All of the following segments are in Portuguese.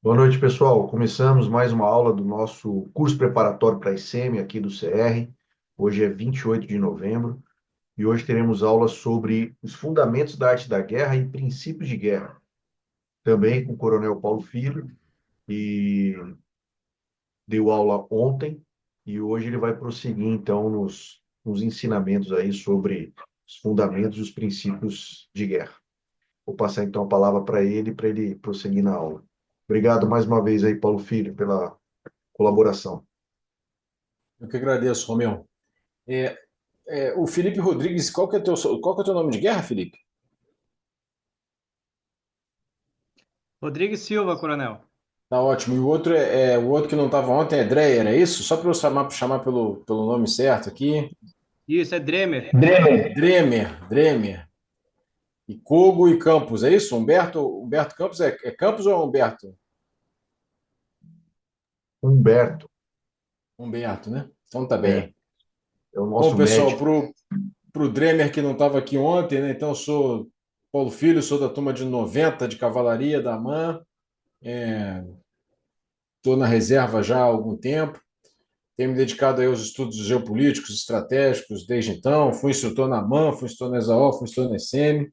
Boa noite, pessoal. Começamos mais uma aula do nosso curso preparatório para a ICEM aqui do CR. Hoje é 28 de novembro e hoje teremos aula sobre os fundamentos da arte da guerra e princípios de guerra, também com o Coronel Paulo Filho, e deu aula ontem e hoje ele vai prosseguir então nos ensinamentos aí sobre os fundamentos e os princípios de guerra. Vou passar então a palavra para ele prosseguir na aula. Obrigado mais uma vez aí, Paulo Filho, pela colaboração. Eu que agradeço, Romeu. É, o Felipe Rodrigues, qual que é o teu nome de guerra, Felipe? Rodrigues Silva, coronel. Tá ótimo. E o outro que não estava ontem é Dreyer, é isso? Só para eu chamar pelo nome certo aqui. Isso, é Dremer. Dremer. E Kogo e Campos, é isso? Humberto Campos é Campos ou é Humberto? Humberto, Humberto, né? Então tá é, bem. é o Bom, nosso pessoal, médico. pro Dremer que não estava aqui ontem, né? Então eu sou Paulo Filho, sou da turma de 90 de Cavalaria da AMAN. Estou na reserva já há algum tempo. Tenho me dedicado aí aos estudos geopolíticos, estratégicos desde então. Fui instrutor na AMAN, fui instrutor na ESAO, fui instrutor na ESEME.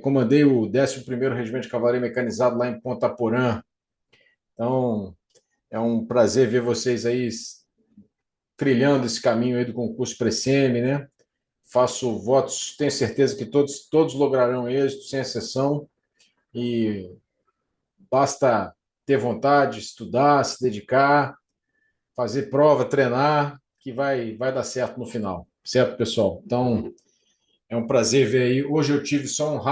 Comandei o 11º Regimento de Cavalaria Mecanizado lá em Ponta Porã. Então, é um prazer ver vocês aí trilhando esse caminho aí do concurso para ESEME, né? Faço votos, tenho certeza que todos lograrão êxito, sem exceção. E basta ter vontade, estudar, se dedicar, fazer prova, treinar, que vai dar certo no final. Certo, pessoal? Então, é um prazer ver aí. Hoje eu tive só uma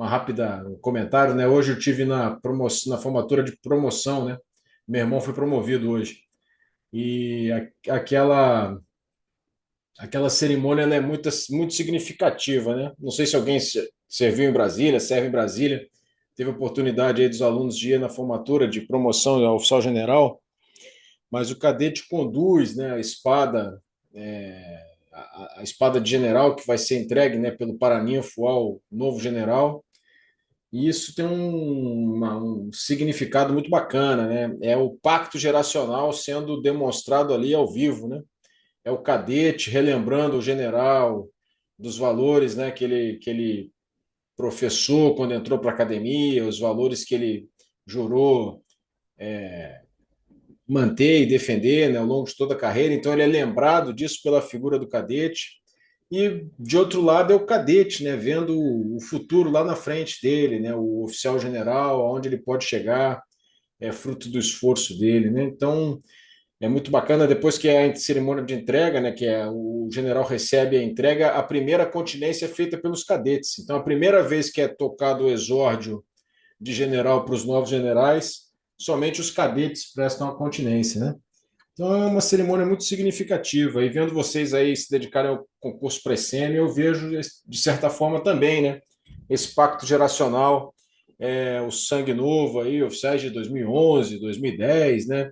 rápida comentário, né? Hoje eu tive na formatura de promoção, né? Meu irmão foi promovido hoje. E aquela cerimônia ela é muito significativa, né? Não sei se alguém serviu em Brasília, serve em Brasília, teve oportunidade aí dos alunos de ir na formatura de promoção ao oficial general, mas o cadete conduz, né, a espada, a espada de general que vai ser entregue, né, pelo Paraninfo ao novo general. E isso tem um significado muito bacana, né? É o pacto geracional sendo demonstrado ali ao vivo, né? É o cadete relembrando o general dos valores, né, que ele professou quando entrou para a academia, os valores que ele jurou manter e defender, né, ao longo de toda a carreira. Então, ele é lembrado disso pela figura do cadete. E, de outro lado, é o cadete, né, vendo o futuro lá na frente dele, né, o oficial general, aonde ele pode chegar, é fruto do esforço dele. Né? Então, é muito bacana. Depois que é a cerimônia de entrega, né, que é o general recebe a entrega, a primeira continência é feita pelos cadetes. Então, a primeira vez que é tocado o exórdio de general para os novos generais, somente os cadetes prestam a continência, né? Então é uma cerimônia muito significativa. E vendo vocês aí se dedicarem ao concurso pré-sêmio, eu vejo, de certa forma, também, né? Esse pacto geracional, o sangue novo aí, oficiais de 2011, 2010, né?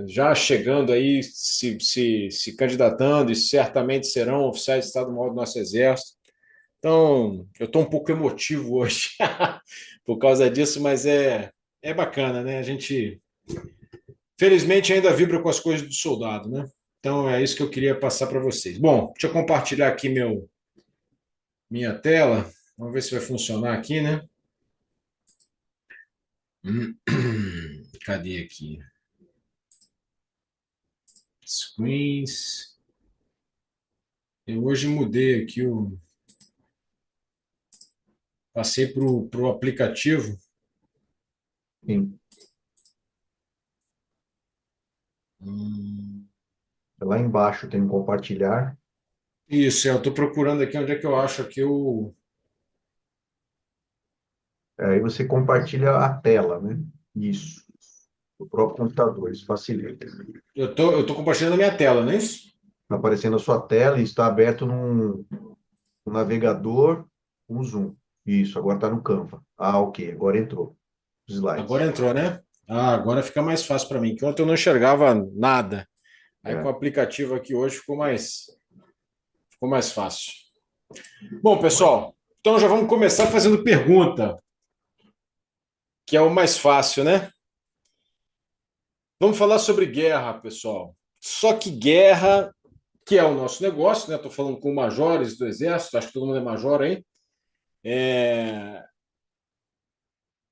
Já chegando aí, se candidatando e certamente serão oficiais de Estado-Maior do nosso Exército. Então, eu estou um pouco emotivo hoje por causa disso, mas é bacana, né? A gente, felizmente, ainda vibra com as coisas do soldado, né? Então, é isso que eu queria passar para vocês. Bom, deixa eu compartilhar aqui minha tela. Vamos ver se vai funcionar aqui, né? Cadê aqui? Screens. Eu hoje mudei aqui passei para o aplicativo. Sim. Hum, Lá embaixo tem um compartilhar. Isso, eu estou procurando aqui onde é que eu acho aqui o. Aí você compartilha a tela, né? Isso. O próprio computador, isso facilita. Eu tô compartilhando a minha tela, não é isso? Está aparecendo a sua tela e está aberto no navegador, um zoom. Isso, agora está no Canva. Ah, ok, agora entrou. Os Agora slides. entrou, né? Ah, agora fica mais fácil para mim, que ontem eu não enxergava nada. Aí com o É. aplicativo aqui hoje ficou mais fácil. Bom, Olha. pessoal, então já vamos começar fazendo pergunta. que é o mais fácil, né? Vamos falar sobre guerra, pessoal. Só que guerra, que é o nosso negócio, né? Estou falando com majores do Exército, acho que todo mundo é major aí.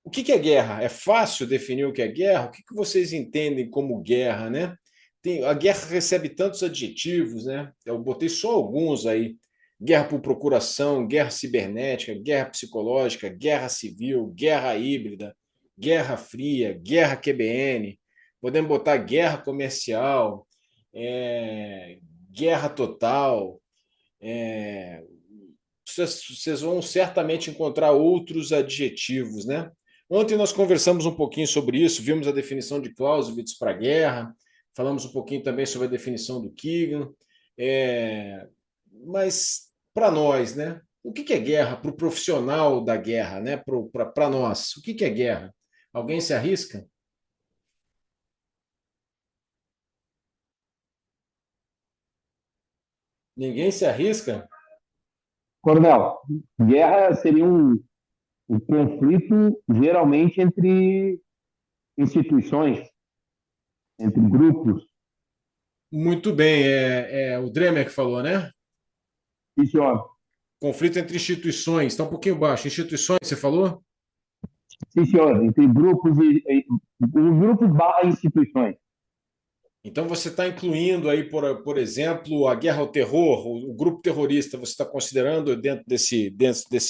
O que é guerra? É fácil definir o que é guerra? O que vocês entendem como guerra, né? A guerra recebe tantos adjetivos, né? Eu botei só alguns aí. Guerra por procuração, guerra cibernética, guerra psicológica, guerra civil, guerra híbrida, guerra fria, guerra QBN. Podemos botar guerra comercial, é, guerra total. é, Vocês vão certamente encontrar outros adjetivos, né? Ontem nós conversamos um pouquinho sobre isso, vimos a definição de Clausewitz para guerra, falamos um pouquinho também sobre a definição do Keegan, mas para nós, né? O que é guerra para o profissional da guerra, né? Para nós, o que é guerra? Alguém se arrisca? Ninguém se arrisca? Coronel, guerra seria um conflito geralmente entre instituições, entre grupos. Muito bem, é o Dremer que falou, né? Sim, senhor. Conflito entre instituições, está um pouquinho baixo. Instituições, você falou? Sim, senhor. Entre grupos os grupos barra instituições. Então você está incluindo aí, por exemplo, a guerra ao terror, o grupo terrorista, você está considerando dentro desse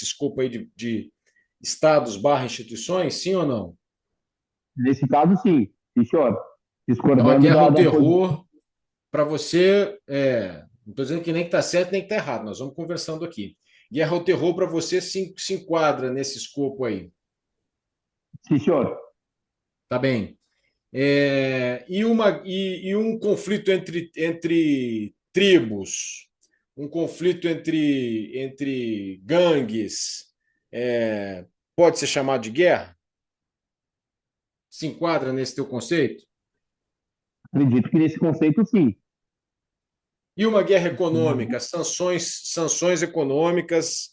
escopo aí de estados barra instituições, sim ou não? Nesse caso, sim. Sim, senhor. Então a Discordando guerra ao da posição. terror, para você, não estou dizendo que nem que está certo nem que está errado, nós vamos conversando aqui. Guerra ao terror para você se enquadra nesse escopo aí, Sim, senhor. tá bem? E um conflito entre tribos, um conflito entre gangues, pode ser chamado de guerra? Se enquadra nesse teu conceito? Acredito que nesse conceito, sim. E uma guerra econômica, sanções econômicas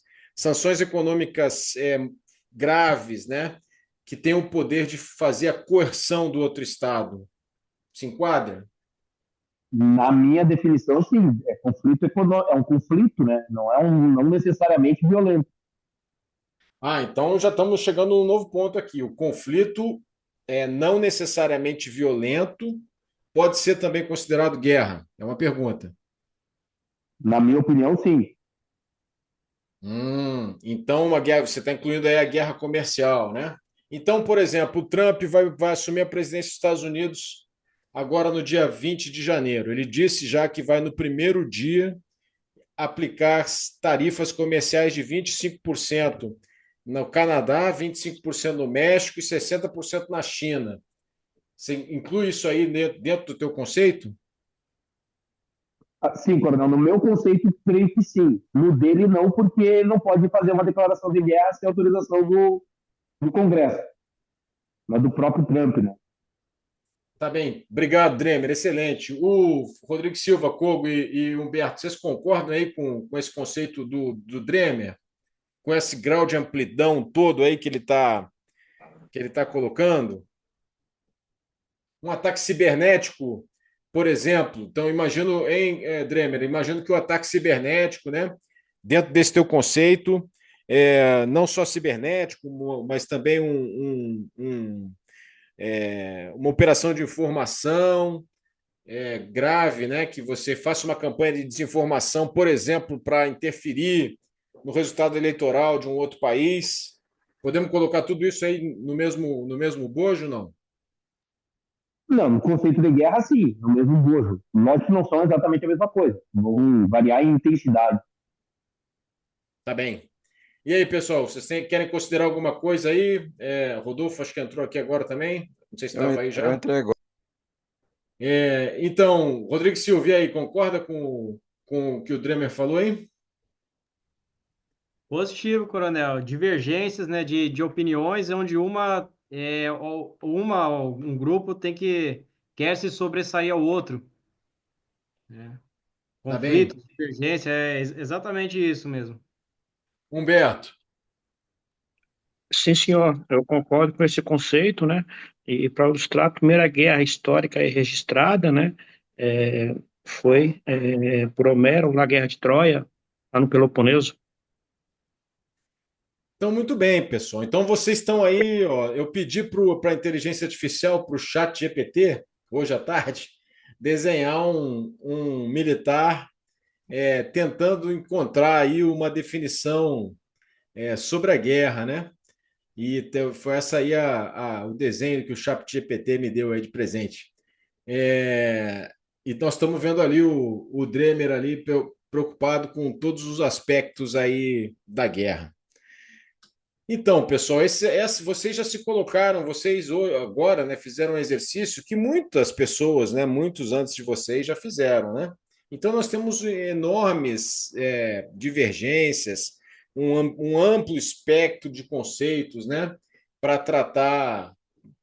graves, né? Que têm o poder de fazer a coerção do outro Estado. Se enquadra? Na minha definição, sim. É conflito econômico, é um conflito, né? Não necessariamente violento. Ah, então já estamos chegando num novo ponto aqui. O conflito é não necessariamente violento, pode ser também considerado guerra. É uma pergunta. Na minha opinião, sim. Então uma guerra, você está incluindo aí a guerra comercial, né? Então, por exemplo, o Trump vai assumir a presidência dos Estados Unidos agora no dia 20 de janeiro. Ele disse já que vai no primeiro dia aplicar tarifas comerciais de 25% no Canadá, 25% no México e 60% na China. Você inclui isso aí dentro do teu conceito? Sim, coronel, no meu conceito, creio que sim. No dele, não, porque ele não pode fazer uma declaração de guerra sem autorização do Congresso, mas do próprio Trump, né? Tá bem. Obrigado, Dremer. Excelente. O Rodrigo Silva, Kogo e Humberto, vocês concordam aí com esse conceito do Dremer? Com esse grau de amplidão todo aí que ele tá colocando? Um ataque cibernético, por exemplo. Então, imagino, Dremer, imagino que o ataque cibernético, né, dentro desse teu conceito, não só cibernético, mas também uma operação de informação grave, né, que você faça uma campanha de desinformação, por exemplo, para interferir no resultado eleitoral de um outro país. Podemos colocar tudo isso aí no mesmo bojo, não? Não, no conceito de guerra, sim, no mesmo bojo. Lógico que não são exatamente a mesma coisa, vão variar em intensidade. Tá bem. E aí, pessoal, vocês querem considerar alguma coisa aí? Rodolfo, acho que entrou aqui agora também. Não sei se Eu, estava en- aí eu já. entrei agora. Então, Rodrigo Silva, e aí, concorda com o que o Dremer falou aí? Positivo, coronel. Divergências, né, de opiniões, onde um grupo quer se sobressair ao outro, né? Tá bem. Conflito, divergência, exatamente isso mesmo. Humberto, Sim, senhor, eu concordo com esse conceito, né? E para ilustrar, a primeira guerra histórica aí registrada, né? é, Foi por Homero, na Guerra de Troia, lá no Peloponeso. Então, muito bem, pessoal. Então, vocês estão aí, ó, eu pedi para a inteligência artificial, para o chat GPT, hoje à tarde, desenhar um militar tentando encontrar aí uma definição sobre a guerra, né? E foi essa aí o desenho que o chat GPT me deu aí de presente. É, e nós estamos vendo ali o Dremer ali preocupado com todos os aspectos aí da guerra. Então, pessoal, vocês já se colocaram, vocês agora, né, fizeram um exercício que muitas pessoas, né, muitos antes de vocês já fizeram, né? Então, nós temos enormes divergências, um amplo espectro de conceitos, né, para tratar,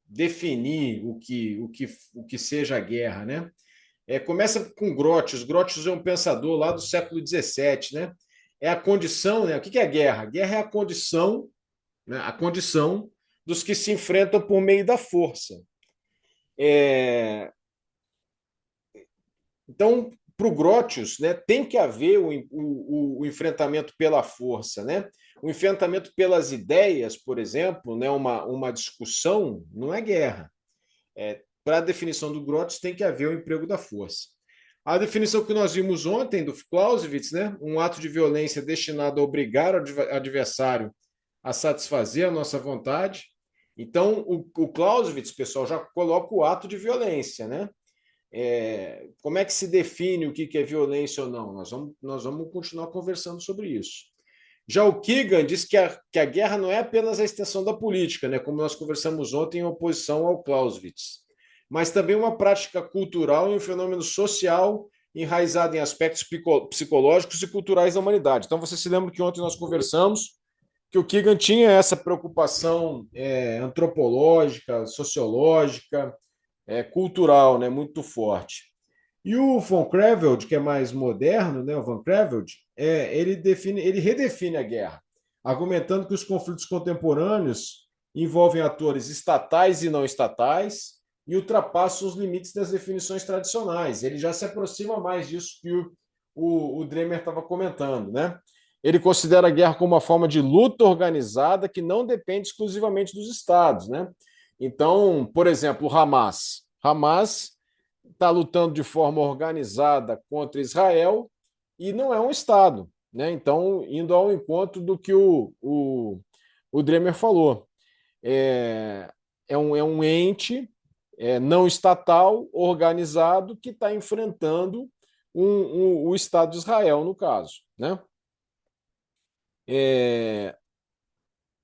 definir o que seja a guerra, né? Começa com Grotius. Grotius é um pensador lá do século XVII, né? É a condição, né? O que é a guerra? A guerra é a condição, né? A condição dos que se enfrentam por meio da força. Então, para o Grotius, né, tem que haver o enfrentamento pela força, né? O enfrentamento pelas ideias, por exemplo, né, uma discussão, não é guerra. Para a definição do Grotius, tem que haver o emprego da força. A definição que nós vimos ontem do Clausewitz, né, um ato de violência destinado a obrigar o adversário a satisfazer a nossa vontade. Então, o Clausewitz, pessoal, já coloca o ato de violência, né? Como é que se define o que é violência ou não? Nós vamos continuar conversando sobre isso. Já o Keegan diz que a guerra não é apenas a extensão da política, né, como nós conversamos ontem em oposição ao Clausewitz, mas também uma prática cultural e um fenômeno social enraizado em aspectos psicológicos e culturais da humanidade. Então, você se lembra que ontem nós conversamos que o Keegan tinha essa preocupação antropológica, sociológica, cultural, né, muito forte. E o von Creveld, que é mais moderno, né, o Van Creveld, ele redefine a guerra, argumentando que os conflitos contemporâneos envolvem atores estatais e não estatais e ultrapassam os limites das definições tradicionais. Ele já se aproxima mais disso que o Dremer estava comentando, né? Ele considera a guerra como uma forma de luta organizada que não depende exclusivamente dos estados, né? Então, por exemplo, o Hamas. Hamas está lutando de forma organizada contra Israel e não é um Estado, né? Então, indo ao encontro do que o Dremer falou. É um ente não estatal, organizado, que está enfrentando o Estado de Israel, no caso, né?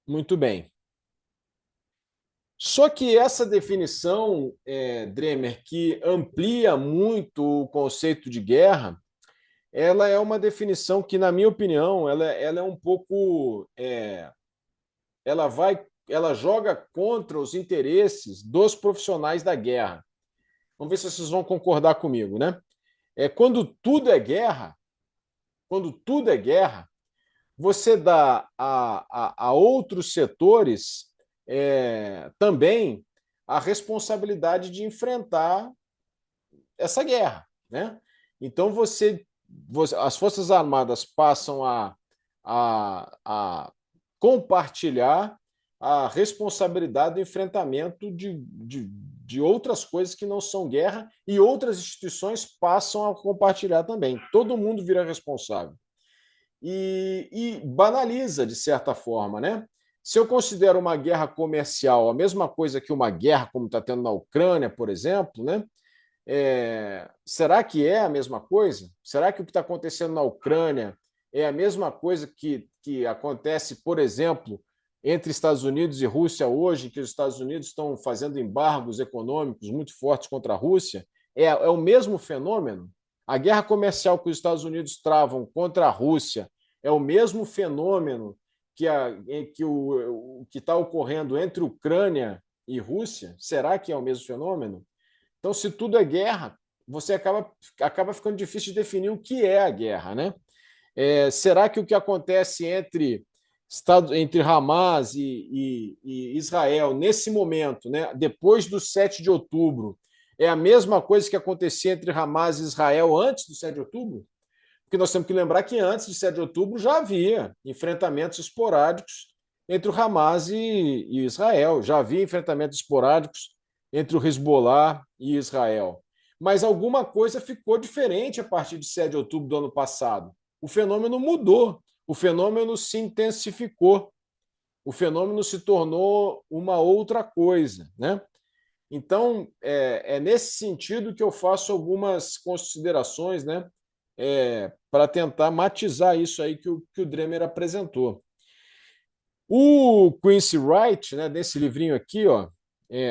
Muito bem. Só que essa definição, Dremer, que amplia muito o conceito de guerra, ela é uma definição que, na minha opinião, ela é um pouco. Ela joga contra os interesses dos profissionais da guerra. Vamos ver se vocês vão concordar comigo, né? Quando tudo é guerra, você dá a outros setores também a responsabilidade de enfrentar essa guerra, né? Então as Forças Armadas passam a compartilhar a responsabilidade do enfrentamento de outras coisas que não são guerra e outras instituições passam a compartilhar também. Todo mundo vira responsável. E banaliza, de certa forma, né? Se eu considero uma guerra comercial a mesma coisa que uma guerra como está tendo na Ucrânia, por exemplo, né? Será que é a mesma coisa? Será que o que está acontecendo na Ucrânia é a mesma coisa que acontece, por exemplo, entre Estados Unidos e Rússia hoje, que os Estados Unidos estão fazendo embargos econômicos muito fortes contra a Rússia? É o mesmo fenômeno? A guerra comercial que os Estados Unidos travam contra a Rússia é o mesmo fenômeno que está ocorrendo entre Ucrânia e Rússia? Será que é o mesmo fenômeno? Então, se tudo é guerra, você acaba ficando difícil de definir o que é a guerra, né? Será que o que acontece entre entre Hamas e Israel, nesse momento, né, depois do 7 de outubro, é a mesma coisa que acontecia entre Hamas e Israel antes do 7 de outubro? Porque nós temos que lembrar que antes de 7 de outubro já havia enfrentamentos esporádicos entre o Hamas e Israel, já havia enfrentamentos esporádicos entre o Hezbollah e Israel. Mas alguma coisa ficou diferente a partir de 7 de outubro do ano passado. O fenômeno mudou, o fenômeno se intensificou, o fenômeno se tornou uma outra coisa, né? Então, é nesse sentido que eu faço algumas considerações, né, para tentar matizar isso aí que o Dremer apresentou. O Quincy Wright, né, nesse livrinho aqui, ó,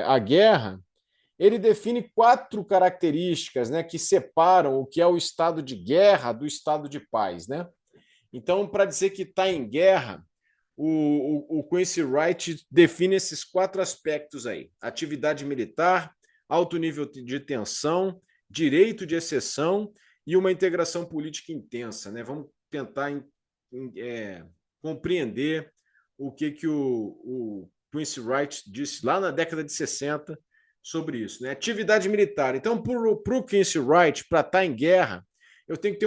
A Guerra, ele define 4 características, né, que separam o que é o estado de guerra do estado de paz, né? Então, para dizer que está em guerra, o Quincy Wright define esses 4 aspectos aí: atividade militar, alto nível de tensão, direito de exceção e uma integração política intensa, né? Vamos tentar compreender o que o Quincy Wright disse lá na década de 60 sobre isso, né? Atividade militar. Então, para o Quincy Wright, para estar em guerra, eu tenho que ter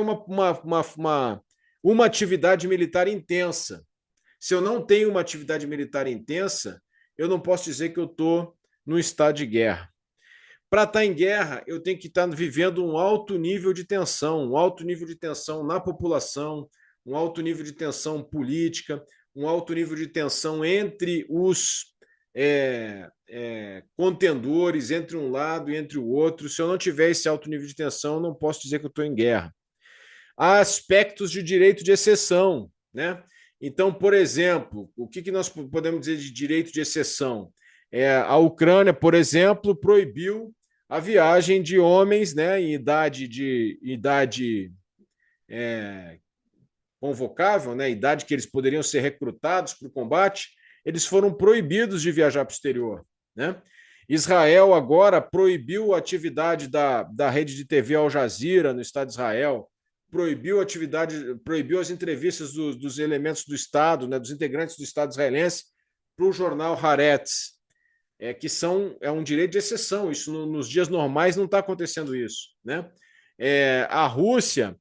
uma atividade militar intensa. Se eu não tenho uma atividade militar intensa, eu não posso dizer que eu estou no estado de guerra. Para estar em guerra, eu tenho que estar vivendo um alto nível de tensão, um alto nível de tensão na população, um alto nível de tensão política, um alto nível de tensão entre os contendores, entre um lado e entre o outro. Se eu não tiver esse alto nível de tensão, eu não posso dizer que eu estou em guerra. Há aspectos de direito de exceção, né? Então, por exemplo, o que nós podemos dizer de direito de exceção? A Ucrânia, por exemplo, proibiu a viagem de homens, né, em idade convocável, né, idade que eles poderiam ser recrutados para o combate, eles foram proibidos de viajar para o exterior, né? Israel agora proibiu a atividade da rede de TV Al Jazeera no Estado de Israel, proibiu as entrevistas dos elementos do Estado, né, dos integrantes do Estado israelense, para o jornal Haaretz, que é um direito de exceção. Isso nos dias normais não está acontecendo isso, né? A Rússia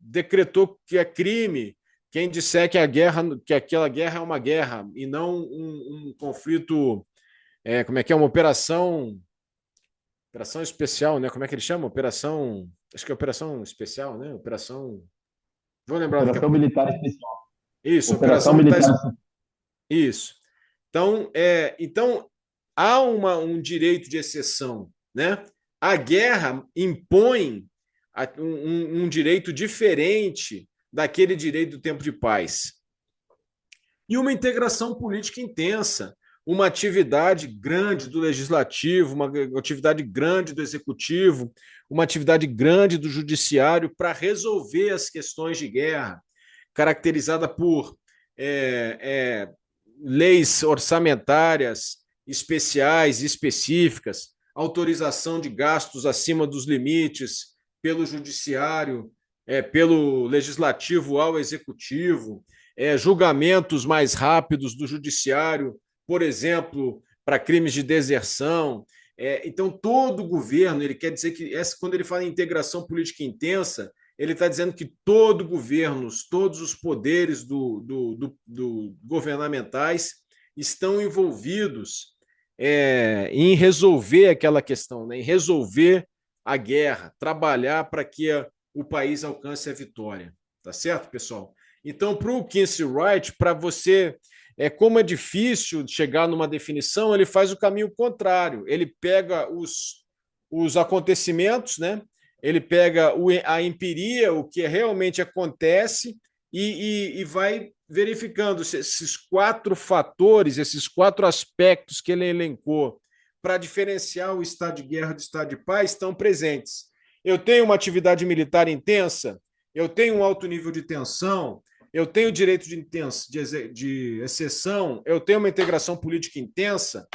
decretou que é crime quem disser que aquela guerra é uma guerra e não um conflito, como é que é, uma operação especial, né? Como é que ele chama? Acho que é operação especial, né? Vou lembrar daqui a Operação pouco. Militar Especial. Isso, Operação Militar. Isso. Então há um direito de exceção, né? A guerra impõe um direito diferente daquele direito do tempo de paz. E uma integração política intensa, uma atividade grande do legislativo, uma atividade grande do executivo, uma atividade grande do judiciário para resolver as questões de guerra, caracterizada por leis orçamentárias especiais e específicas, autorização de gastos acima dos limites pelo judiciário, pelo legislativo ao executivo, julgamentos mais rápidos do judiciário, por exemplo, para crimes de deserção. Então, todo governo, ele quer dizer que, quando ele fala em integração política intensa, ele está dizendo que todo governo, todos os poderes governamentais estão envolvidos em resolver aquela questão, né? Em resolver a guerra, trabalhar para que o país alcance a vitória. Tá certo, pessoal? Então, para o Quincy Wright, para você, como é difícil chegar numa definição, ele faz o caminho contrário. Ele pega os acontecimentos, né? Ele pega a empiria, o que realmente acontece, e vai verificando se esses 4 fatores, esses 4 aspectos que ele elencou para diferenciar o estado de guerra do estado de paz estão presentes. Eu tenho uma atividade militar intensa, eu tenho um alto nível de tensão, eu tenho direito de exceção, eu tenho uma integração política intensa.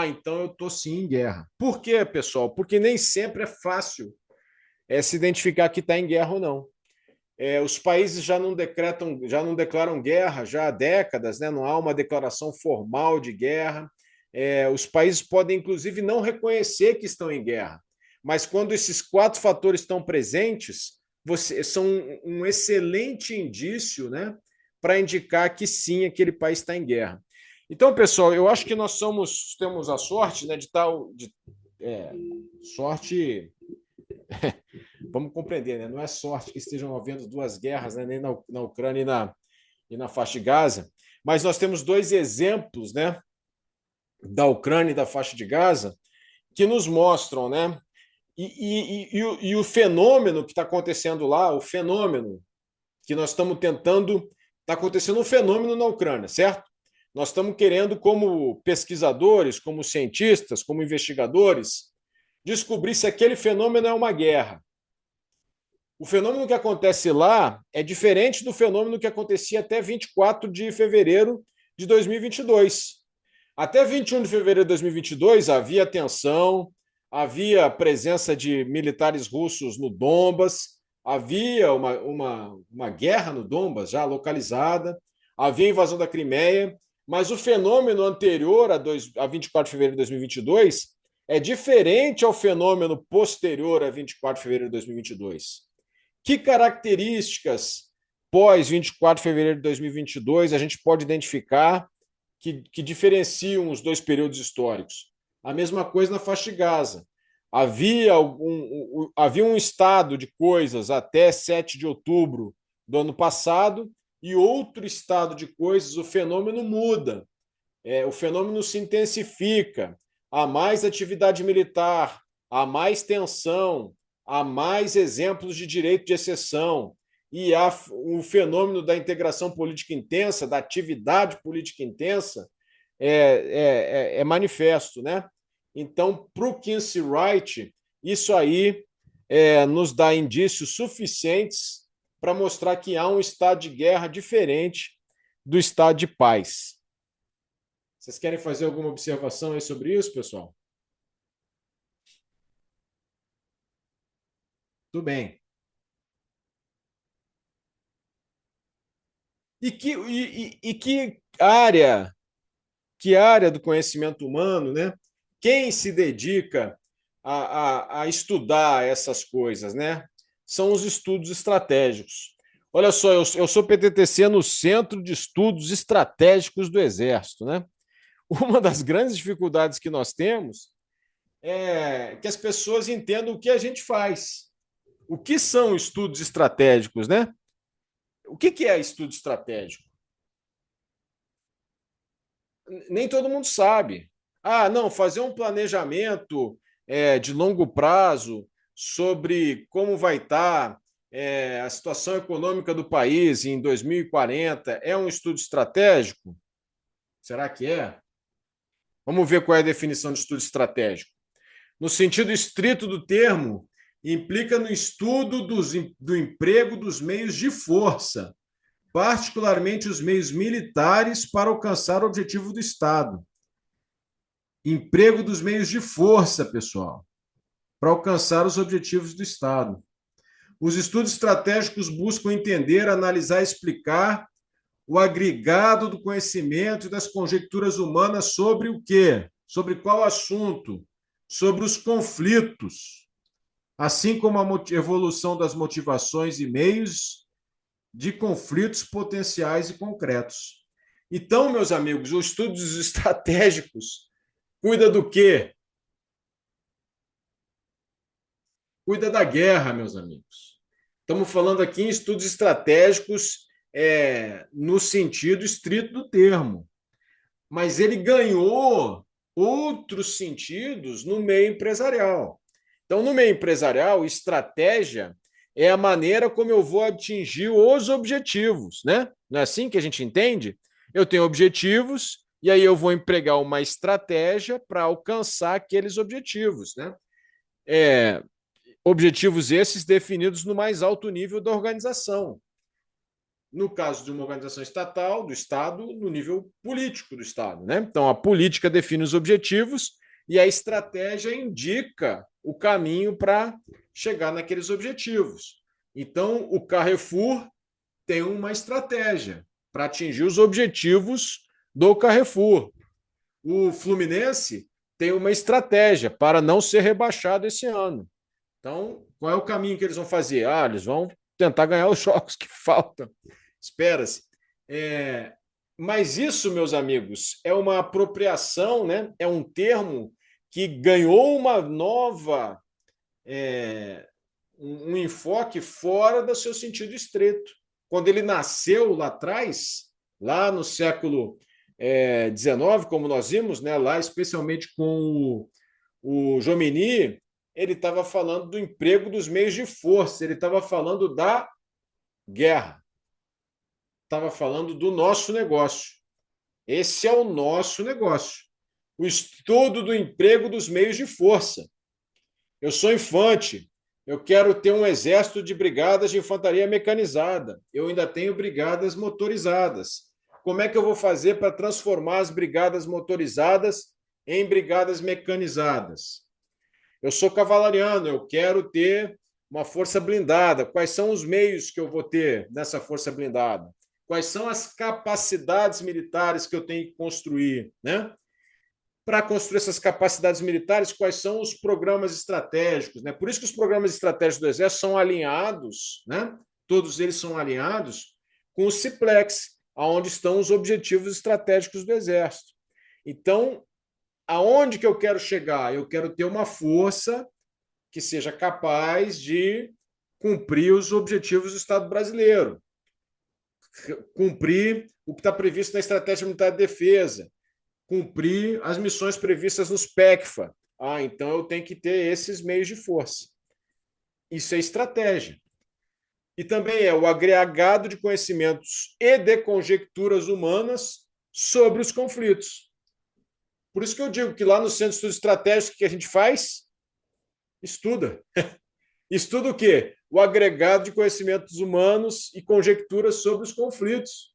Então eu estou sim em guerra. Por quê, pessoal? Porque nem sempre é fácil se identificar que está em guerra ou não. Os países já não declaram guerra já há décadas, né? Não há uma declaração formal de guerra. Os países podem, inclusive, não reconhecer que estão em guerra. Mas quando esses 4 fatores estão presentes, são um excelente indício, né, para indicar que sim, aquele país está em guerra. Então, pessoal, eu acho que nós temos a sorte, né, sorte, vamos compreender, né? Não é sorte que estejam havendo 2 guerras, né, nem na Ucrânia e na faixa de Gaza, mas nós temos 2 exemplos, né, da Ucrânia e da faixa de Gaza que nos mostram, né, e o fenômeno que está acontecendo lá, o fenômeno que nós estamos tentando, está acontecendo um fenômeno na Ucrânia, certo? Nós estamos querendo, como pesquisadores, como cientistas, como investigadores, descobrir se aquele fenômeno é uma guerra. O fenômeno que acontece lá é diferente do fenômeno que acontecia até 24 de fevereiro de 2022. Até 21 de fevereiro de 2022 havia tensão, havia presença de militares russos no Donbas, havia uma guerra no Donbas já localizada, havia invasão da Crimeia, mas o fenômeno anterior a 24 de fevereiro de 2022 é diferente ao fenômeno posterior a 24 de fevereiro de 2022. Que características pós 24 de fevereiro de 2022 a gente pode identificar que diferenciam os 2 períodos históricos? A mesma coisa na faixa de Gaza. Havia um estado de coisas até 7 de outubro do ano passado e outro estado de coisas, o fenômeno muda. O fenômeno se intensifica. Há mais atividade militar, há mais tensão, há mais exemplos de direito de exceção e há o fenômeno da integração política intensa, da atividade política intensa, é manifesto, né? Então, para o Kinsey Wright, isso aí nos dá indícios suficientes para mostrar que há um estado de guerra diferente do estado de paz. Vocês querem fazer alguma observação aí sobre isso, pessoal? Tudo bem. E que área do conhecimento humano, né? Quem se dedica a estudar essas coisas, né? São os estudos estratégicos. Olha só, eu sou PTTC no Centro de Estudos Estratégicos do Exército, né? Uma das grandes dificuldades que nós temos é que as pessoas entendam o que a gente faz. O que são estudos estratégicos, né? O que é estudo estratégico? Nem todo mundo sabe. Não, fazer um planejamento de longo prazo sobre como vai estar a situação econômica do país em 2040 é um estudo estratégico? Será que é? Vamos ver qual é a definição de estudo estratégico. No sentido estrito do termo, implica no estudo do emprego dos meios de força, particularmente os meios militares, para alcançar o objetivo do Estado. Emprego dos meios de força, pessoal, para alcançar os objetivos do Estado. Os estudos estratégicos buscam entender, analisar e explicar o agregado do conhecimento e das conjecturas humanas sobre o quê? Sobre qual assunto? Sobre os conflitos, assim como a evolução das motivações e meios de conflitos potenciais e concretos. Então, meus amigos, os estudos estratégicos cuida do quê? Cuida da guerra, meus amigos. Estamos falando aqui em estudos estratégicos no sentido estrito do termo. Mas ele ganhou outros sentidos no meio empresarial. Então, no meio empresarial, estratégia é a maneira como eu vou atingir os objetivos, né? Não é assim que a gente entende? Eu tenho objetivos e aí eu vou empregar uma estratégia para alcançar aqueles objetivos, né? Objetivos esses definidos no mais alto nível da organização. No caso de uma organização estatal, do Estado, no nível político do Estado, né? Então, a política define os objetivos e a estratégia indica o caminho para chegar naqueles objetivos. Então, o Carrefour tem uma estratégia para atingir os objetivos do Carrefour. O Fluminense tem uma estratégia para não ser rebaixado esse ano. Então, qual é o caminho que eles vão fazer? Eles vão tentar ganhar os jogos que faltam. Espera-se. Mas isso, meus amigos, é uma apropriação, né? É um termo que ganhou uma nova, um enfoque fora do seu sentido estreito. Quando ele nasceu lá atrás, lá no século XIX, como nós vimos, né? Lá especialmente com o Jomini, ele estava falando do emprego dos meios de força, ele estava falando da guerra, estava falando do nosso negócio. Esse é o nosso negócio. O estudo do emprego dos meios de força. Eu sou infante, eu quero ter um exército de brigadas de infantaria mecanizada. Eu ainda tenho brigadas motorizadas. Como é que eu vou fazer para transformar as brigadas motorizadas em brigadas mecanizadas? Eu sou cavalariano, eu quero ter uma força blindada. Quais são os meios que eu vou ter nessa força blindada? Quais são as capacidades militares que eu tenho que construir, né? Para construir essas capacidades militares, quais são os programas estratégicos, né? Por isso que os programas estratégicos do Exército são alinhados, né? Todos eles são alinhados com o CIPLEX, aonde estão os objetivos estratégicos do Exército. Então, aonde que eu quero chegar? Eu quero ter uma força que seja capaz de cumprir os objetivos do Estado brasileiro, cumprir o que está previsto na Estratégia Militar de Defesa, cumprir as missões previstas nos PECFA. Então eu tenho que ter esses meios de força. Isso é estratégia. E também é o agregado de conhecimentos e de conjecturas humanas sobre os conflitos. Por isso que eu digo que lá no Centro de Estudos Estratégicos, o que a gente faz? Estuda. Estuda o quê? O agregado de conhecimentos humanos e conjecturas sobre os conflitos.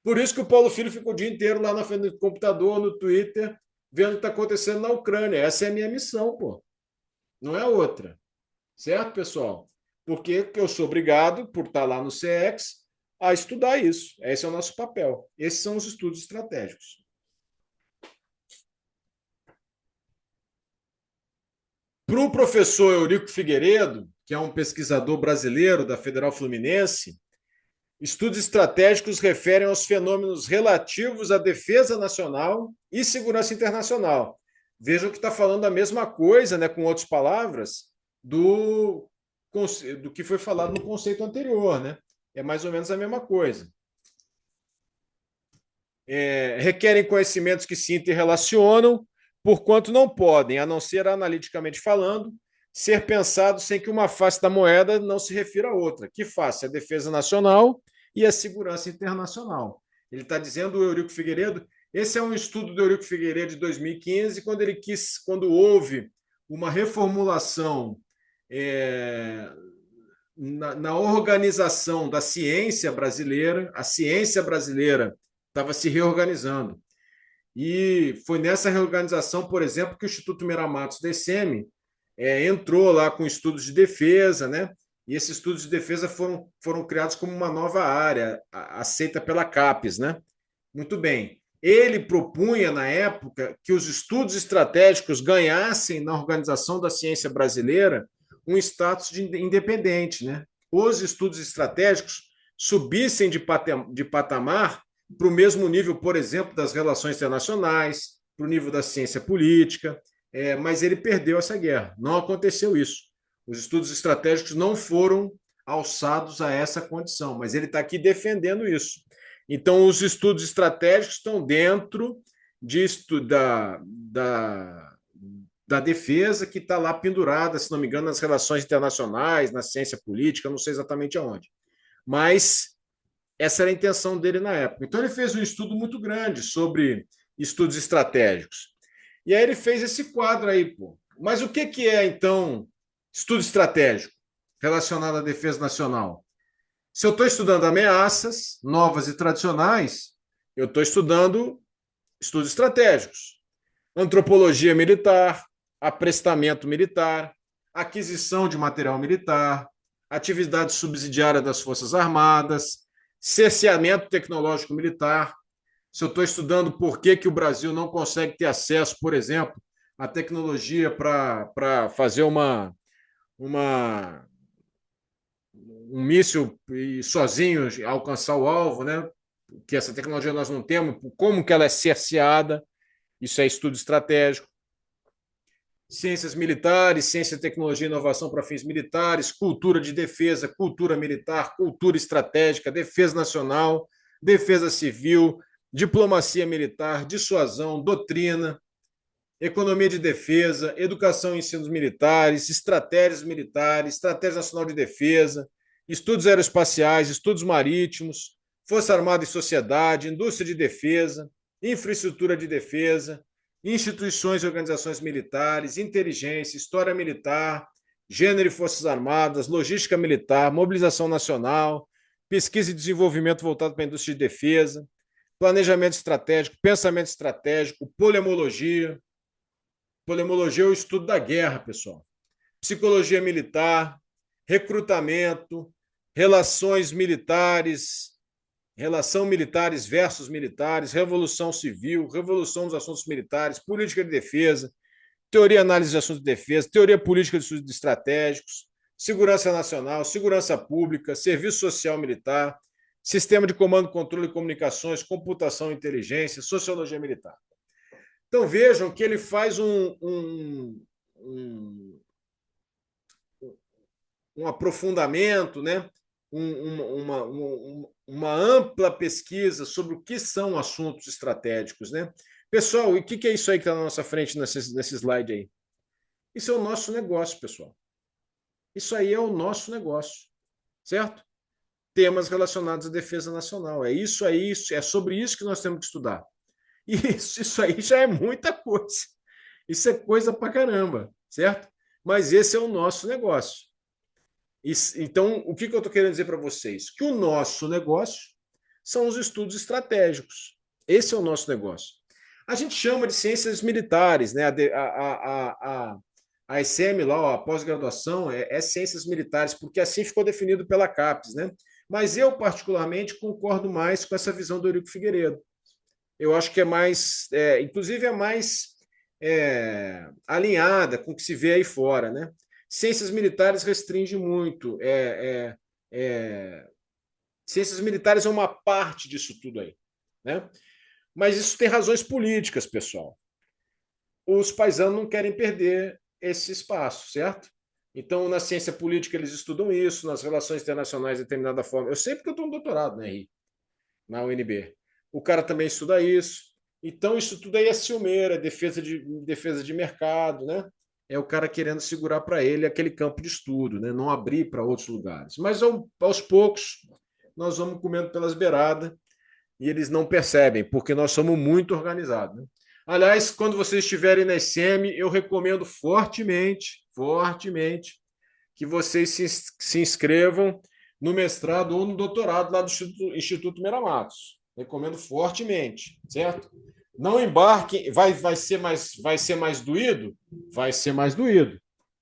Por isso que o Paulo Filho fica o dia inteiro lá na frente do computador, no Twitter, vendo o que está acontecendo na Ucrânia. Essa é a minha missão, pô. Não é outra. Certo, pessoal? Porque eu sou obrigado, por estar lá no CX, a estudar isso. Esse é o nosso papel. Esses são os estudos estratégicos. Para o professor Eurico Figueiredo, que é um pesquisador brasileiro da Federal Fluminense, estudos estratégicos referem aos fenômenos relativos à defesa nacional e segurança internacional. Vejam que está falando a mesma coisa, né, com outras palavras, do que foi falado no conceito anterior. Né? É mais ou menos a mesma coisa. Requerem conhecimentos que se interrelacionam, porquanto não podem, a não ser analiticamente falando, ser pensados sem que uma face da moeda não se refira a outra. Que face? A defesa nacional e a segurança internacional. Ele está dizendo, o Eurico Figueiredo, esse é um estudo do Eurico Figueiredo de 2015, quando houve uma reformulação na organização da ciência brasileira, a ciência brasileira estava se reorganizando. E foi nessa reorganização, por exemplo, que o Instituto Miramatos da ICEME entrou lá com estudos de defesa, né? E esses estudos de defesa foram criados como uma nova área, aceita pela CAPES, né? Muito bem. Ele propunha, na época, que os estudos estratégicos ganhassem na organização da ciência brasileira um status de independente, né? Os estudos estratégicos subissem de patamar para o mesmo nível, por exemplo, das relações internacionais, para o nível da ciência política, mas ele perdeu essa guerra. Não aconteceu isso. Os estudos estratégicos não foram alçados a essa condição, mas ele está aqui defendendo isso. Então, os estudos estratégicos estão dentro da defesa, que está lá pendurada, se não me engano, nas relações internacionais, na ciência política, não sei exatamente aonde. Mas essa era a intenção dele na época. Então, ele fez um estudo muito grande sobre estudos estratégicos. E aí ele fez esse quadro aí, pô. Mas o que é, então, estudo estratégico relacionado à defesa nacional? Se eu estou estudando ameaças novas e tradicionais, eu estou estudando estudos estratégicos. Antropologia militar, aprestamento militar, aquisição de material militar, atividade subsidiária das Forças Armadas, cerceamento tecnológico militar. Se eu estou estudando por que o Brasil não consegue ter acesso, por exemplo, à tecnologia para fazer um míssil e sozinho alcançar o alvo, né? Que essa tecnologia nós não temos, como que ela é cerceada, isso é estudo estratégico. Ciências militares, ciência, tecnologia e inovação para fins militares, cultura de defesa, cultura militar, cultura estratégica, defesa nacional, defesa civil, diplomacia militar, dissuasão, doutrina, economia de defesa, educação e ensinos militares, estratégia nacional de defesa, estudos aeroespaciais, estudos marítimos, Força Armada e sociedade, indústria de defesa, infraestrutura de defesa, instituições e organizações militares, inteligência, história militar, gênero e forças armadas, logística militar, mobilização nacional, pesquisa e desenvolvimento voltado para a indústria de defesa, planejamento estratégico, pensamento estratégico, polemologia. Polemologia é o estudo da guerra, pessoal. Psicologia militar, recrutamento, relações militares, relação militares versus militares, revolução civil, revolução dos assuntos militares, política de defesa, teoria e análise de assuntos de defesa, teoria política de estudos estratégicos, segurança nacional, segurança pública, serviço social militar, sistema de comando, controle e comunicações, computação e inteligência, sociologia militar. Então vejam que ele faz um aprofundamento, né? Uma ampla pesquisa sobre o que são assuntos estratégicos, né? Pessoal, e o que é isso aí que está na nossa frente nesse slide aí? Isso é o nosso negócio, pessoal. Isso aí é o nosso negócio, certo? Temas relacionados à defesa nacional. É isso aí, é sobre isso que nós temos que estudar. E isso aí já é muita coisa. Isso é coisa pra caramba, certo? Mas esse é o nosso negócio. Então, o que eu estou querendo dizer para vocês? Que o nosso negócio são os estudos estratégicos. Esse é o nosso negócio. A gente chama de ciências militares, né? A SM lá, a pós-graduação, é ciências militares, porque assim ficou definido pela CAPES, né? Mas eu, particularmente, concordo mais com essa visão do Eurico Figueiredo. Eu acho que é mais, inclusive é mais alinhada com o que se vê aí fora, né? Ciências militares restringe muito. Ciências militares é uma parte disso tudo aí, né? Mas isso tem razões políticas, pessoal. Os paisanos não querem perder esse espaço, certo? Então, na ciência política, eles estudam isso, nas relações internacionais, de determinada forma. Eu sei porque eu estou no doutorado, né, na UNB. O cara também estuda isso. Então, isso tudo aí é ciumeira, defesa de mercado, né? É o cara querendo segurar para ele aquele campo de estudo, né? Não abrir para outros lugares. Mas, aos poucos, nós vamos comendo pelas beiradas e eles não percebem, porque nós somos muito organizados, né? Aliás, quando vocês estiverem na SM, eu recomendo fortemente que vocês se inscrevam no mestrado ou no doutorado lá do Instituto Meira-Matos. Recomendo fortemente, certo? Não embarquem, vai ser mais doído? Vai ser mais doído.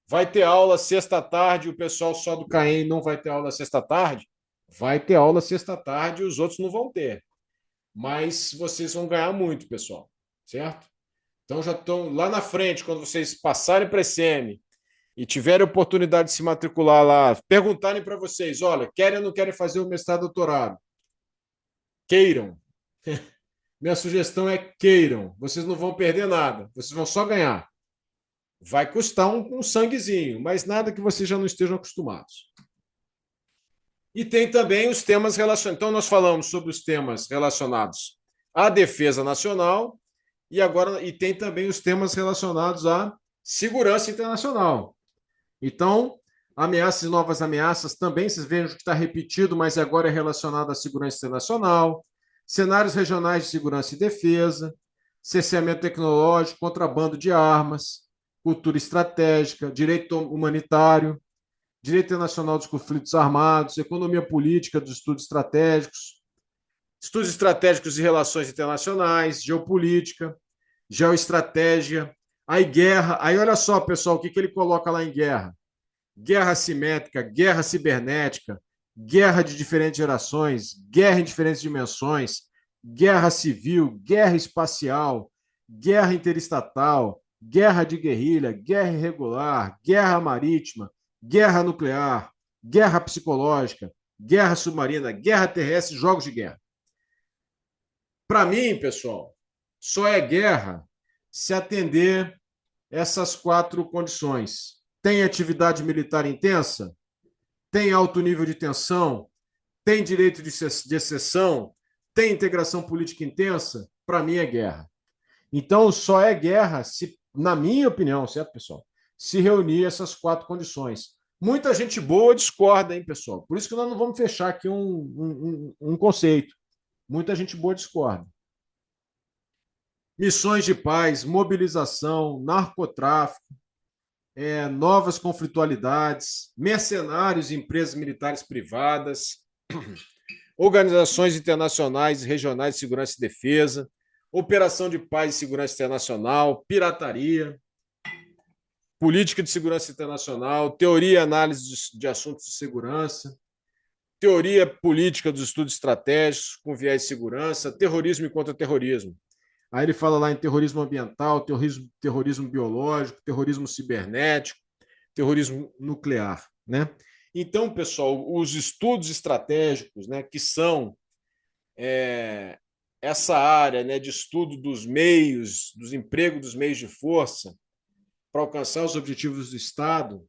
Vai ter aula sexta-tarde, o pessoal só do CAEM não vai ter aula sexta-tarde? Vai ter aula sexta-tarde e os outros não vão ter. Mas vocês vão ganhar muito, pessoal, certo? Então já estão lá na frente, quando vocês passarem para a SM e tiverem oportunidade de se matricular lá, perguntarem para vocês, olha, querem ou não querem fazer o mestrado e doutorado? Queiram. Minha sugestão é queiram. Vocês não vão perder nada. Vocês vão só ganhar. Vai custar um sanguezinho, mas nada que vocês já não estejam acostumados. E tem também os temas relacionados. Então, nós falamos sobre os temas relacionados à defesa nacional e tem também os temas relacionados à segurança internacional. Então, ameaças e novas ameaças também, vocês vejam que está repetido, mas agora é relacionado à segurança internacional, cenários regionais de segurança e defesa, cerceamento tecnológico, contrabando de armas, cultura estratégica, direito humanitário, direito internacional dos conflitos armados, economia política dos estudos estratégicos de relações internacionais, geopolítica, geoestratégia, aí guerra. Aí olha só, pessoal, o que ele coloca lá em guerra? guerra assimétrica, guerra cibernética, guerra de diferentes gerações, guerra em diferentes dimensões, guerra civil, guerra espacial, guerra interestatal, guerra de guerrilha, guerra irregular, guerra marítima, guerra nuclear, guerra psicológica, guerra submarina, guerra terrestre, jogos de guerra. Para mim, pessoal, só é guerra se atender essas 4 condições. Tem atividade militar intensa? Tem alto nível de tensão? Tem direito de exceção? Tem integração política intensa? Para mim é guerra. Então, só é guerra se, na minha opinião, certo, pessoal? Se reunir essas 4 condições. Muita gente boa discorda, hein, pessoal? Por isso que nós não vamos fechar aqui um conceito. Muita gente boa discorda. Missões de paz, mobilização, narcotráfico, novas conflitualidades, mercenários e empresas militares privadas, organizações internacionais e regionais de segurança e defesa, operação de paz e segurança internacional, pirataria, política de segurança internacional, teoria e análise de assuntos de segurança, teoria política dos estudos estratégicos com viés de segurança, terrorismo e contra-terrorismo. Aí ele fala lá em terrorismo ambiental, terrorismo biológico, terrorismo cibernético, terrorismo nuclear, né? Então, pessoal, os estudos estratégicos, né, que são essa área, né, de estudo dos meios, dos empregos dos meios de força para alcançar os objetivos do Estado,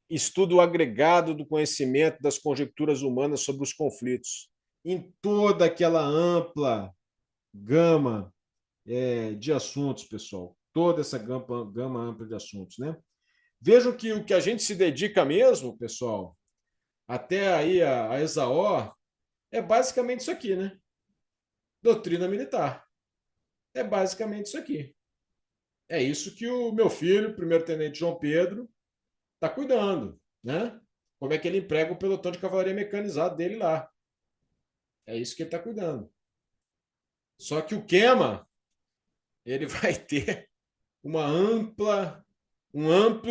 estudo agregado do conhecimento das conjecturas humanas sobre os conflitos, em toda aquela ampla gama de assuntos, pessoal, toda essa gama ampla de assuntos, né? Vejam que o que a gente se dedica mesmo, pessoal, até aí a ESAO, é basicamente isso aqui, né? Doutrina militar. É basicamente isso aqui. É isso que o meu filho, o primeiro-tenente João Pedro, está cuidando, né? Como é que ele emprega o pelotão de cavalaria mecanizado dele lá. É isso que ele está cuidando. Só que o Quema, ele vai ter um amplo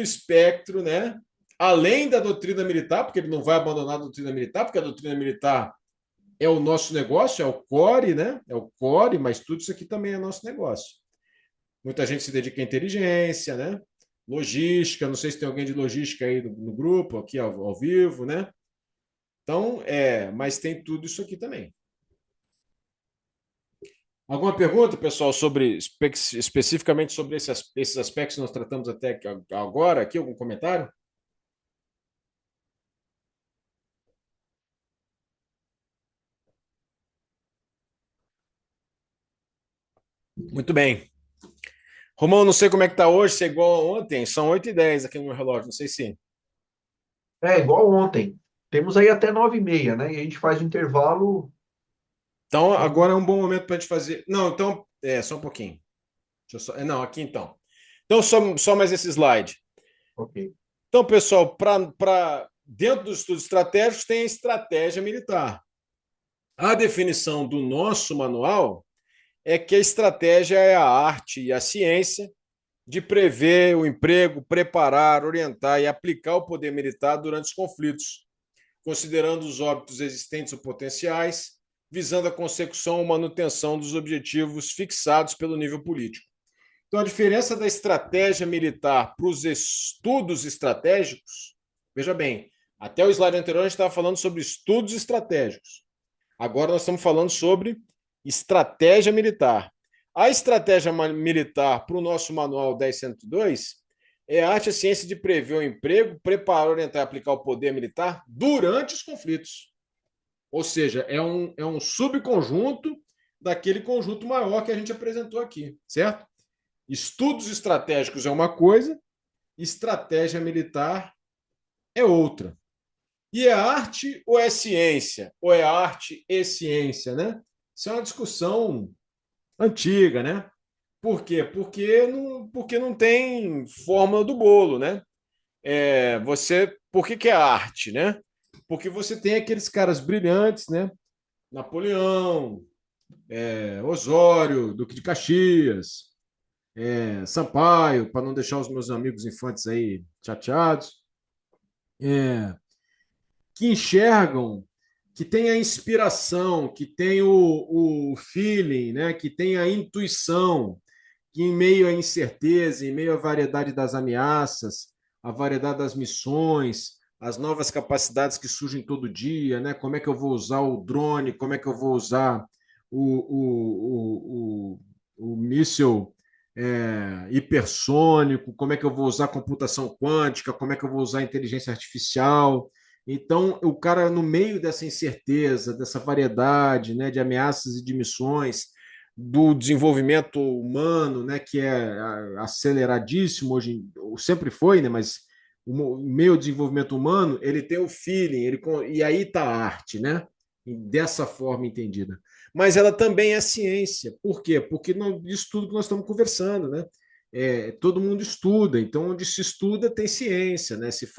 espectro, né? Além da doutrina militar, porque ele não vai abandonar a doutrina militar, porque a doutrina militar é o nosso negócio, é o core, né? É o core, mas tudo isso aqui também é nosso negócio. Muita gente se dedica à inteligência, né? Logística, não sei se tem alguém de logística aí no grupo, aqui ao vivo, né? Então, mas tem tudo isso aqui também. Alguma pergunta, pessoal, sobre especificamente sobre esses aspectos que nós tratamos até agora aqui? Algum comentário? Muito bem. Romão, não sei como é que está hoje, se é igual a ontem. São 8h10 aqui no meu relógio, não sei se. É igual ontem. Temos aí até 9h30, né? E a gente faz o intervalo. Então, agora é um bom momento para a gente fazer. Não, então, só um pouquinho. Não, aqui então. Então, só mais esse slide. Ok. Então, pessoal, dentro dos estudos estratégicos tem a estratégia militar. A definição do nosso manual é que a estratégia é a arte e a ciência de prever o emprego, preparar, orientar e aplicar o poder militar durante os conflitos, considerando os óbitos existentes ou potenciais, visando a consecução ou manutenção dos objetivos fixados pelo nível político. Então, a diferença da estratégia militar para os estudos estratégicos, veja bem, até o slide anterior a gente estava falando sobre estudos estratégicos. Agora nós estamos falando sobre estratégia militar. A estratégia militar para o nosso manual 10.102 é a arte e a ciência de prever o emprego, preparar, orientar e aplicar o poder militar durante os conflitos. Ou seja, é um subconjunto daquele conjunto maior que a gente apresentou aqui, certo? Estudos estratégicos é uma coisa, estratégia militar é outra. E é arte ou é ciência? Ou é arte e ciência, né? Isso é uma discussão antiga, né? Por quê? Porque não tem fórmula do bolo, né? Por que é arte, né? Porque você tem aqueles caras brilhantes, né? Napoleão, Osório, Duque de Caxias, Sampaio, para não deixar os meus amigos infantes aí chateados. é, que enxergam, que tem a inspiração, que tem o feeling, né? Que tem a intuição, que em meio à incerteza, em meio à variedade das ameaças, à variedade das missões, as novas capacidades que surgem todo dia, né? Como é que eu vou usar o drone, como é que eu vou usar o míssil hipersônico, como é que eu vou usar computação quântica, como é que eu vou usar inteligência artificial. Então, o cara, no meio dessa incerteza, dessa variedade, né, de ameaças e de missões, do desenvolvimento humano, né, que é aceleradíssimo hoje, sempre foi, né, mas o meio desenvolvimento humano, ele tem o feeling, e aí está a arte, né, dessa forma entendida. Mas ela também é ciência. Por quê? Porque isso tudo que nós estamos conversando, né? Todo mundo estuda, então onde se estuda tem ciência, né? Se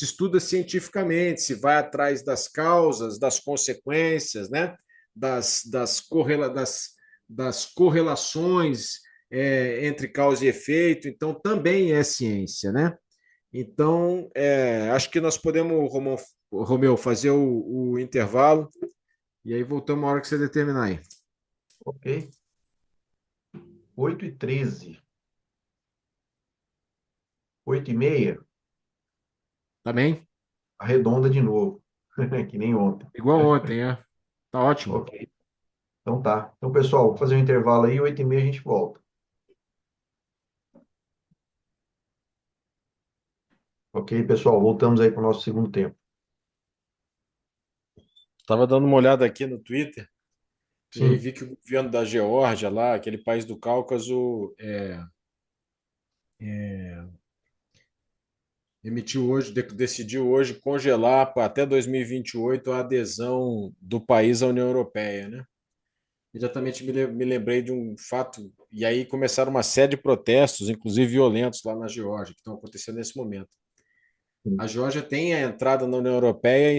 estuda cientificamente, se vai atrás das causas, das consequências, né? Das correlações entre causa e efeito, então também é ciência, né? Então, acho que nós podemos, Romeu, fazer o intervalo e aí voltamos uma hora que você determinar aí. Ok. 8h13. 8h30, Tá bem? arredonda de novo, que nem ontem. Igual ontem, é. Tá ótimo. Ok. Então tá. Então, pessoal, vou fazer um intervalo aí, 8h30 a gente volta. Ok, pessoal, voltamos aí para o nosso segundo tempo. Estava dando uma olhada aqui no Twitter e aí Sim. vi que o governo da Geórgia, lá, aquele país do Cáucaso, decidiu hoje congelar até 2028 a adesão do país à União Europeia, né? Imediatamente me lembrei de um fato, e aí começaram uma série de protestos, inclusive violentos, lá na Geórgia, que estão acontecendo nesse momento. A Geórgia tem a entrada na União Europeia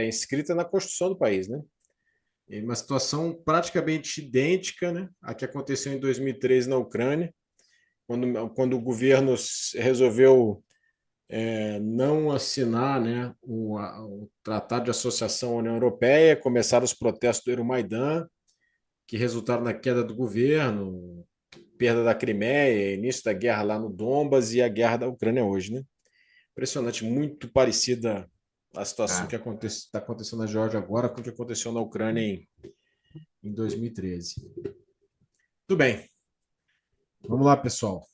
inscrita na Constituição do país, né? Em uma situação praticamente idêntica, né, à que aconteceu em 2013 na Ucrânia, quando o governo resolveu não assinar, né, o Tratado de Associação à União Europeia, começaram os protestos do Euromaidan, que resultaram na queda do governo, perda da Crimeia, início da guerra lá no Donbas e a guerra da Ucrânia hoje, né? Impressionante, muito parecida a situação Ah, que está acontecendo na Geórgia agora com o que aconteceu na Ucrânia em 2013. Tudo bem. Vamos lá, pessoal.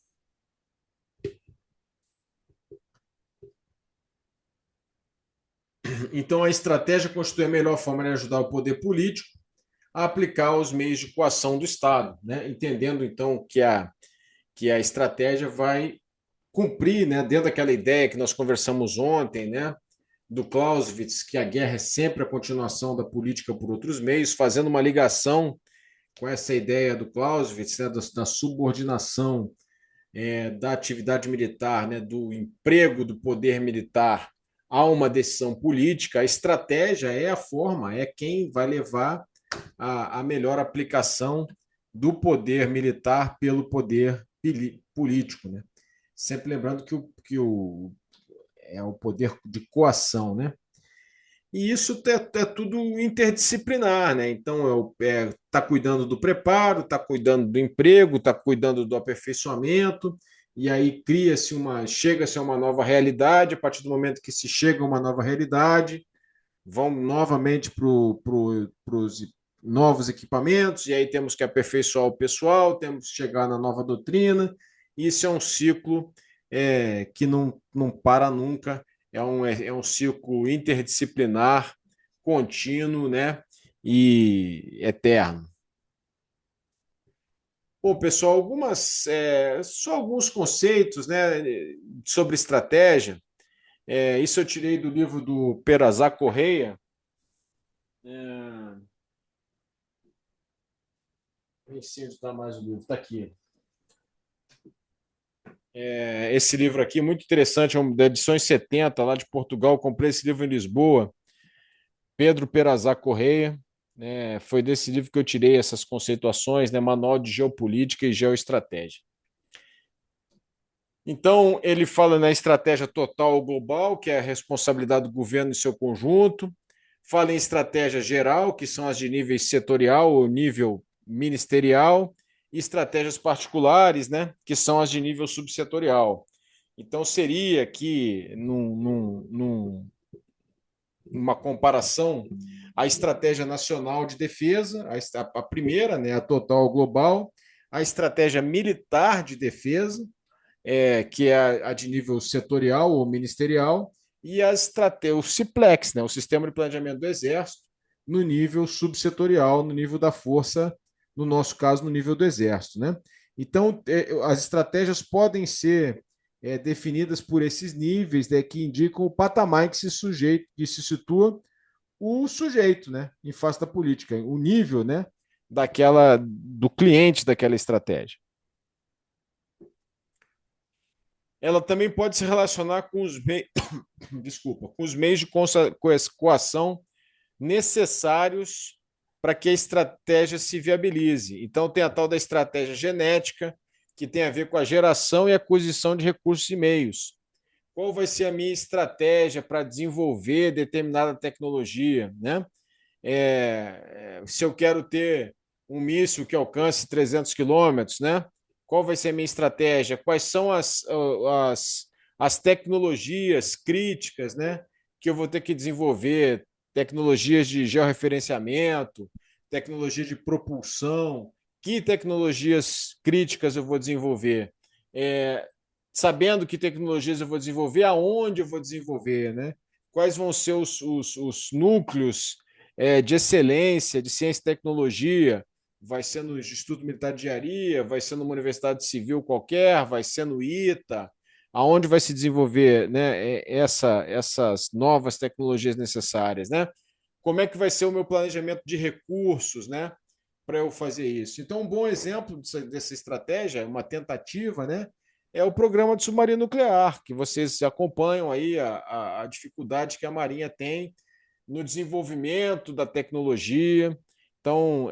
Então, a estratégia constitui a melhor forma de ajudar o poder político a aplicar os meios de coação do Estado, né? Entendendo, então, que a estratégia vai cumprir, né, dentro daquela ideia que nós conversamos ontem, né, do Clausewitz, que a guerra é sempre a continuação da política por outros meios, fazendo uma ligação com essa ideia do Clausewitz, né, da subordinação da atividade militar, né, do emprego do poder militar a uma decisão política. A estratégia é a forma, é quem vai levar a melhor aplicação do poder militar pelo poder político, né? Sempre lembrando que é o poder de coação, né? E isso é tudo interdisciplinar, né? Então, tá cuidando do preparo, está cuidando do emprego, está cuidando do aperfeiçoamento, e aí chega-se a uma nova realidade. A partir do momento que se chega a uma nova realidade, vão novamente para os novos equipamentos, e aí temos que aperfeiçoar o pessoal, temos que chegar na nova doutrina. Isso é um ciclo que não para nunca, é um ciclo interdisciplinar, contínuo, né, e eterno. Bom, pessoal, só alguns conceitos, né, sobre estratégia. Isso eu tirei do livro do Perazá Correia. Nem sei onde está mais o livro, está aqui. Esse livro aqui, muito interessante, é da edições 70, lá de Portugal. Comprei esse livro em Lisboa. Pedro Perazá Correia. Foi desse livro que eu tirei essas conceituações, né? Manual de Geopolítica e Geoestratégia. Então, ele fala na estratégia total ou global, que é a responsabilidade do governo em seu conjunto, fala em estratégia geral, que são as de nível setorial ou nível ministerial, e estratégias particulares, né, que são as de nível subsetorial. Então, seria que, numa comparação, a estratégia nacional de defesa, a primeira, né, a total global, a estratégia militar de defesa, que é a de nível setorial ou ministerial, e a estratégia, o CIPLEX, né, o Sistema de Planejamento do Exército, no nível subsetorial, no nível da força, no nosso caso, no nível do Exército. Né? Então, as estratégias podem ser definidas por esses níveis, né, que indicam o patamar em que se situa o sujeito, né, em face da política, o nível, né, do cliente daquela estratégia. Ela também pode se relacionar com os meios, desculpa, com os meios de coação necessários para que a estratégia se viabilize. Então, tem a tal da estratégia genética, que tem a ver com a geração e aquisição de recursos e meios. Qual vai ser a minha estratégia para desenvolver determinada tecnologia, né? Se eu quero ter um míssil que alcance 300 quilômetros, né? Qual vai ser a minha estratégia? Quais são as tecnologias críticas, né, que eu vou ter que desenvolver? Tecnologias de georreferenciamento, tecnologia de propulsão. Que tecnologias críticas eu vou desenvolver? Sabendo que tecnologias eu vou desenvolver, aonde eu vou desenvolver, né? Quais vão ser os núcleos de excelência, de ciência e tecnologia? Vai ser no Instituto Militar de Engenharia, vai ser numa universidade civil qualquer, vai ser no ITA, aonde vai se desenvolver, né, essas novas tecnologias necessárias, né? Como é que vai ser o meu planejamento de recursos, né, para eu fazer isso? Então, um bom exemplo dessa estratégia, uma tentativa, né, é o programa de submarino nuclear, que vocês acompanham aí a dificuldade que a Marinha tem no desenvolvimento da tecnologia. Então,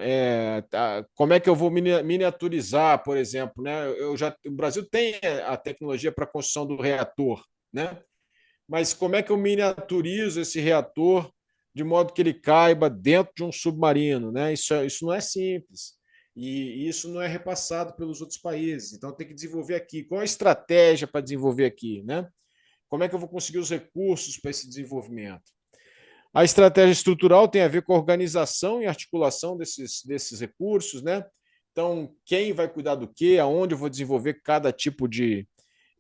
como é que eu vou miniaturizar, por exemplo, né? O Brasil tem a tecnologia para a construção do reator, né? Mas como é que eu miniaturizo esse reator de modo que ele caiba dentro de um submarino, né? Isso não é simples. E isso não é repassado pelos outros países. Então, tem que desenvolver aqui. Qual a estratégia para desenvolver aqui, né? Como é que eu vou conseguir os recursos para esse desenvolvimento? A estratégia estrutural tem a ver com a organização e articulação desses recursos, né? Então, quem vai cuidar do quê, aonde eu vou desenvolver cada tipo de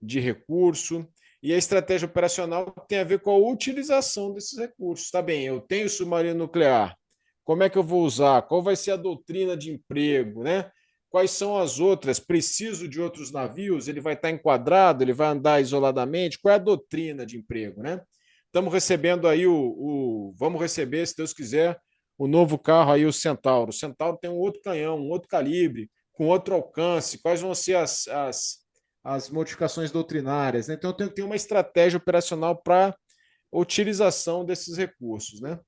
recurso. E a estratégia operacional tem a ver com a utilização desses recursos. Tá bem, eu tenho submarino nuclear. Como é que eu vou usar? Qual vai ser a doutrina de emprego, né? Quais são as outras? Preciso de outros navios? Ele vai estar enquadrado? Ele vai andar isoladamente? Qual é a doutrina de emprego, né? Estamos recebendo aí vamos receber, se Deus quiser, o novo carro aí, o Centauro. O Centauro tem um outro canhão, um outro calibre, com outro alcance. Quais vão ser as modificações doutrinárias, né? Então, eu tenho que ter uma estratégia operacional para utilização desses recursos, né?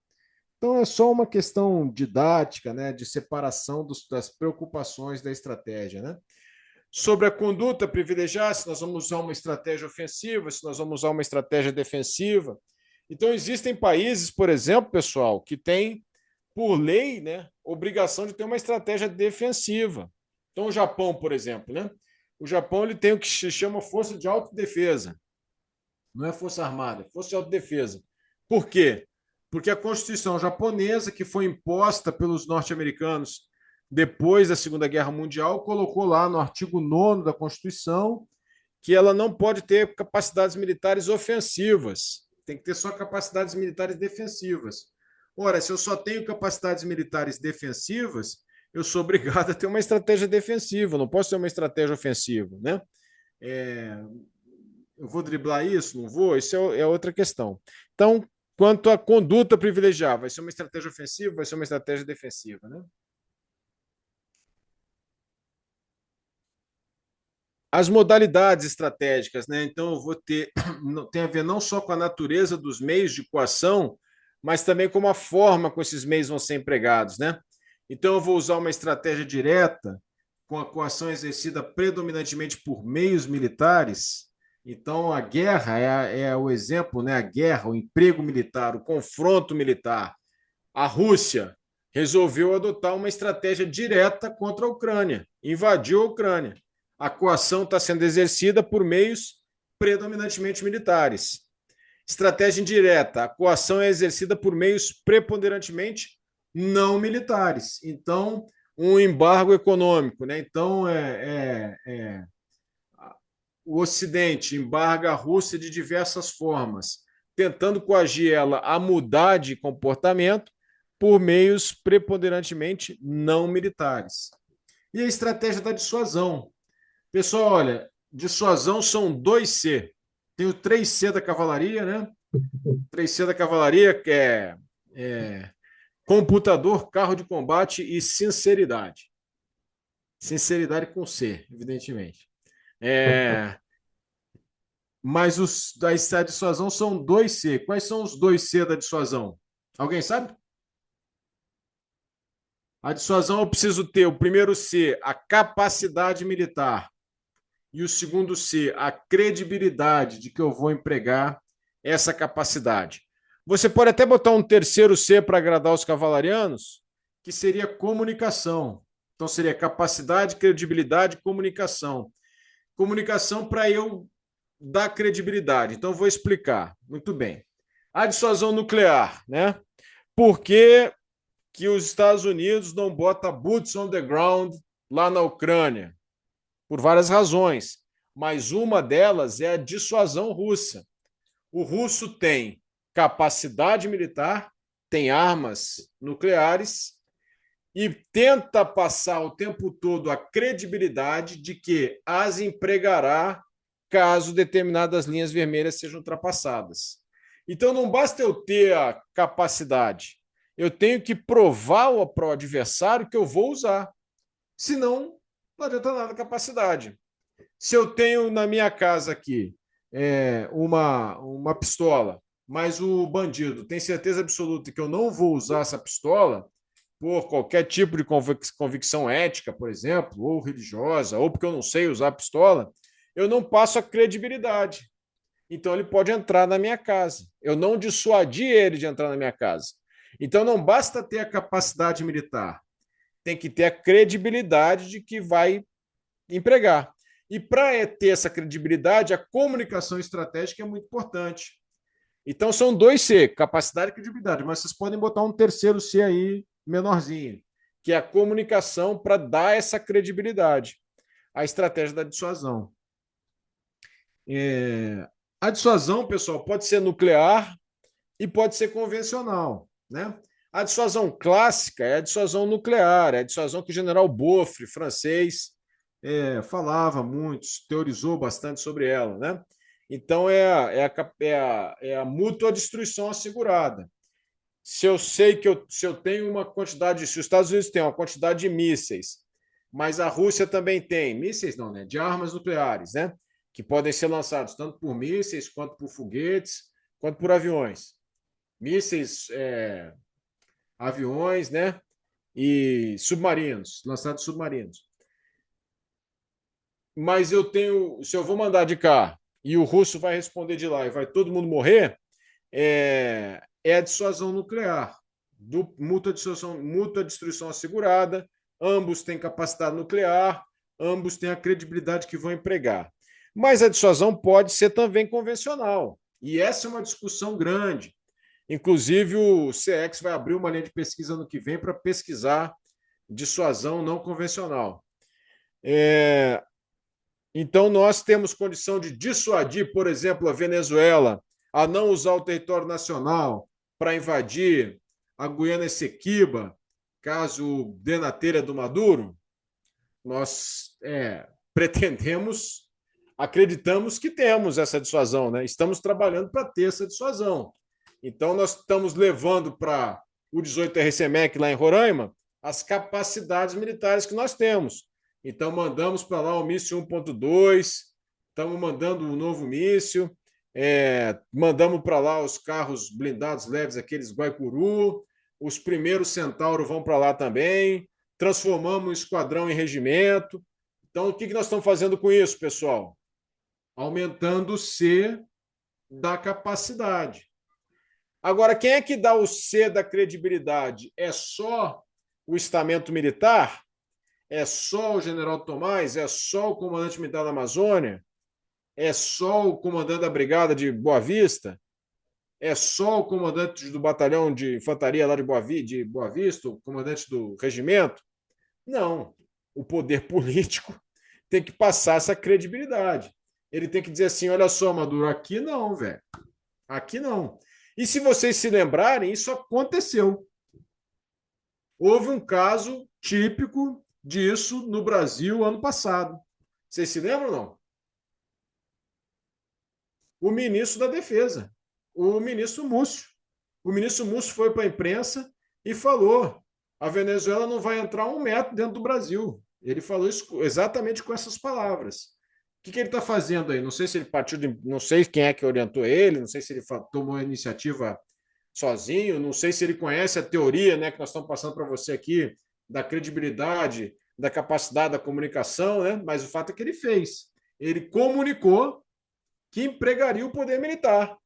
Então, é só uma questão didática, né, de separação das preocupações da estratégia, né? Sobre a conduta privilegiar, se nós vamos usar uma estratégia ofensiva, se nós vamos usar uma estratégia defensiva. Então, existem países, por exemplo, pessoal, que têm, por lei, né, obrigação de ter uma estratégia defensiva. Então, o Japão, por exemplo, né? O Japão ele tem o que se chama força de autodefesa. Não é força armada, é força de autodefesa. Por quê? Porque a Constituição japonesa, que foi imposta pelos norte-americanos depois da Segunda Guerra Mundial, colocou lá no artigo 9º da Constituição que ela não pode ter capacidades militares ofensivas, tem que ter só capacidades militares defensivas. Ora, se eu só tenho capacidades militares defensivas, eu sou obrigado a ter uma estratégia defensiva, não posso ter uma estratégia ofensiva, né? Eu vou driblar isso? Não vou? Isso é outra questão. Então, quanto à conduta privilegiar, vai ser uma estratégia ofensiva, vai ser uma estratégia defensiva, né? As modalidades estratégicas, né? Então, eu vou ter, tem a ver não só com a natureza dos meios de coação, mas também com a forma como esses meios vão ser empregados, né? Então, eu vou usar uma estratégia direta, com a coação exercida predominantemente por meios militares, Então, a guerra é o exemplo, né? A guerra, o emprego militar, o confronto militar. A Rússia resolveu adotar uma estratégia direta contra a Ucrânia, invadiu a Ucrânia. A coação está sendo exercida por meios predominantemente militares. Estratégia indireta, a coação é exercida por meios preponderantemente não militares. Então, um embargo econômico, né? Então, o Ocidente embarga a Rússia de diversas formas, tentando coagir ela a mudar de comportamento por meios preponderantemente não militares. E a estratégia da dissuasão. Pessoal, olha, dissuasão são 2C. Tem o 3C da cavalaria, né? 3C da cavalaria, que é computador, carro de combate e sinceridade. Sinceridade com C, evidentemente. Mas da dissuasão são 2C. Quais são os 2C da dissuasão? Alguém sabe? A dissuasão eu preciso ter o primeiro C, a capacidade militar, e o segundo C, a credibilidade de que eu vou empregar essa capacidade. Você pode até botar um terceiro C para agradar os cavalarianos, que seria comunicação. Então seria capacidade, credibilidade, comunicação. Comunicação para eu dar credibilidade. Então vou explicar. Muito bem. A dissuasão nuclear, né? Por que que os Estados Unidos não botam boots on the ground lá na Ucrânia? Por várias razões, mas uma delas é a dissuasão russa. O russo tem capacidade militar, tem armas nucleares e tenta passar o tempo todo a credibilidade de que as empregará caso determinadas linhas vermelhas sejam ultrapassadas. Então não basta eu ter a capacidade, eu tenho que provar para o adversário que eu vou usar. Senão, não adianta nada a capacidade. Se eu tenho na minha casa aqui uma pistola, mas o bandido tem certeza absoluta que eu não vou usar essa pistola por qualquer tipo de convicção ética, por exemplo, ou religiosa, ou porque eu não sei usar a pistola, eu não passo a credibilidade. Então ele pode entrar na minha casa. Eu não dissuadi ele de entrar na minha casa. Então não basta ter a capacidade militar, tem que ter a credibilidade de que vai empregar. E para ter essa credibilidade, a comunicação estratégica é muito importante. Então são 2C, capacidade e credibilidade, mas vocês podem botar um terceiro C aí, menorzinho, que é a comunicação para dar essa credibilidade. A estratégia da dissuasão. A dissuasão, pessoal, pode ser nuclear e pode ser convencional, né? A dissuasão clássica é a dissuasão nuclear, é a dissuasão que o general Boffre, francês, falava muito, teorizou bastante sobre ela, né? Então é a mútua destruição assegurada. Se eu sei que se eu tenho uma quantidade, se os Estados Unidos têm uma quantidade de mísseis, mas a Rússia também tem mísseis, não, né? De armas nucleares, né? Que podem ser lançados tanto por mísseis, quanto por foguetes, quanto por aviões. Mísseis, aviões, né? E submarinos, lançados submarinos. Mas eu tenho, se eu vou mandar de cá e o russo vai responder de lá e vai todo mundo morrer, é a dissuasão nuclear, mútua destruição assegurada, ambos têm capacidade nuclear, ambos têm a credibilidade que vão empregar. Mas a dissuasão pode ser também convencional, e essa é uma discussão grande. Inclusive, o CX vai abrir uma linha de pesquisa ano que vem para pesquisar dissuasão não convencional. Então, nós temos condição de dissuadir, por exemplo, a Venezuela a não usar o território nacional para invadir a Guiana Essequiba, caso dê na telha do Maduro? Nós acreditamos que temos essa dissuasão, né? Estamos trabalhando para ter essa dissuasão. Então, nós estamos levando para o 18 RCMEC lá em Roraima as capacidades militares que nós temos. Então, mandamos para lá o míssil 1.2, estamos mandando um novo míssil, mandamos para lá os carros blindados leves, aqueles Guaicuru, os primeiros Centauro vão para lá também, transformamos o esquadrão em regimento. Então, o que nós estamos fazendo com isso, pessoal? aumentando o C da capacidade. Agora, quem é que dá o C da credibilidade? É só o estamento militar? É só o general Tomás? É só o comandante militar da Amazônia? É só o comandante da brigada de Boa Vista? É só o comandante do batalhão de infantaria lá de Boa Vista, o comandante do regimento? Não. O poder político tem que passar essa credibilidade. Ele tem que dizer assim: olha só, Maduro, aqui não, velho. Aqui não. E se vocês se lembrarem, isso aconteceu. Houve um caso típico disso no Brasil ano passado. Vocês se lembram ou não? O ministro da Defesa, o ministro Múcio. O ministro Múcio foi para a imprensa e falou: a Venezuela não vai entrar 1 metro dentro do Brasil. Ele falou isso exatamente com essas palavras. O que ele está fazendo aí? Não sei se ele partiu de. Não sei quem é que orientou ele, não sei se ele tomou a iniciativa sozinho, não sei se ele conhece a teoria, né, que nós estamos passando para você aqui, da credibilidade, da capacidade da comunicação, né? Mas o fato é que ele fez. Ele comunicou que empregaria o poder militar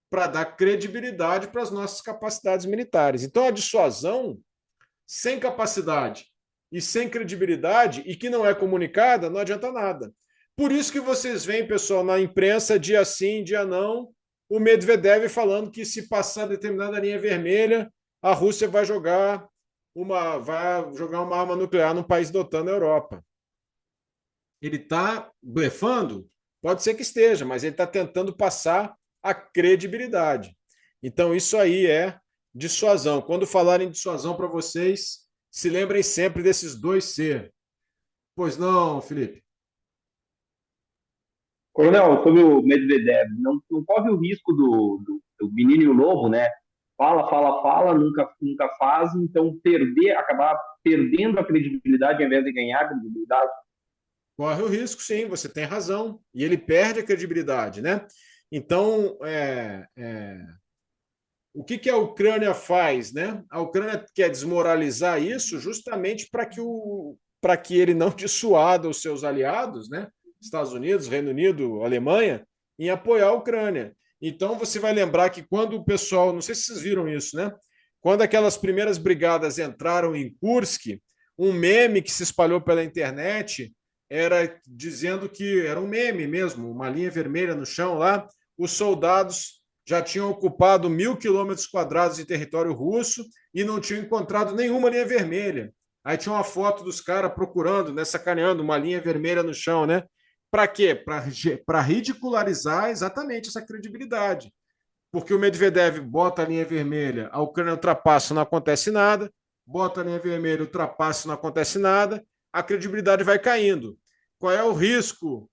para dar credibilidade para as nossas capacidades militares. Então, a dissuasão sem capacidade e sem credibilidade e que não é comunicada, não adianta nada. Por isso que vocês veem, pessoal, na imprensa, dia sim, dia não, o Medvedev falando que se passar determinada linha vermelha, a Rússia vai jogar uma arma nuclear num país da OTAN na Europa. Ele está blefando? Pode ser que esteja, mas ele está tentando passar a credibilidade. Então, isso aí é dissuasão. Quando falarem dissuasão para vocês, se lembrem sempre desses 2C. Pois não, Felipe? Coronel, sobre o Medvedev, não corre o risco do menino e o lobo, né? Fala, nunca faz, então acabar perdendo a credibilidade ao invés de ganhar a credibilidade. Corre o risco, sim, você tem razão. E ele perde a credibilidade, né? Então, o que a Ucrânia faz, né? A Ucrânia quer desmoralizar isso justamente para que ele não dissuada os seus aliados, né? Estados Unidos, Reino Unido, Alemanha, em apoiar a Ucrânia. Então, você vai lembrar que quando o pessoal, não sei se vocês viram isso, né? Quando aquelas primeiras brigadas entraram em Kursk, um meme que se espalhou pela internet era dizendo que era um meme mesmo, uma linha vermelha no chão lá, os soldados já tinham ocupado 1.000 quilômetros quadrados de território russo e não tinham encontrado nenhuma linha vermelha. Aí tinha uma foto dos caras procurando, né, sacaneando uma linha vermelha no chão, né? Para quê? Para ridicularizar exatamente essa credibilidade. Porque o Medvedev bota a linha vermelha, a Ucrânia ultrapassa, não acontece nada, bota a linha vermelha, ultrapassa, não acontece nada, a credibilidade vai caindo. Qual é o risco,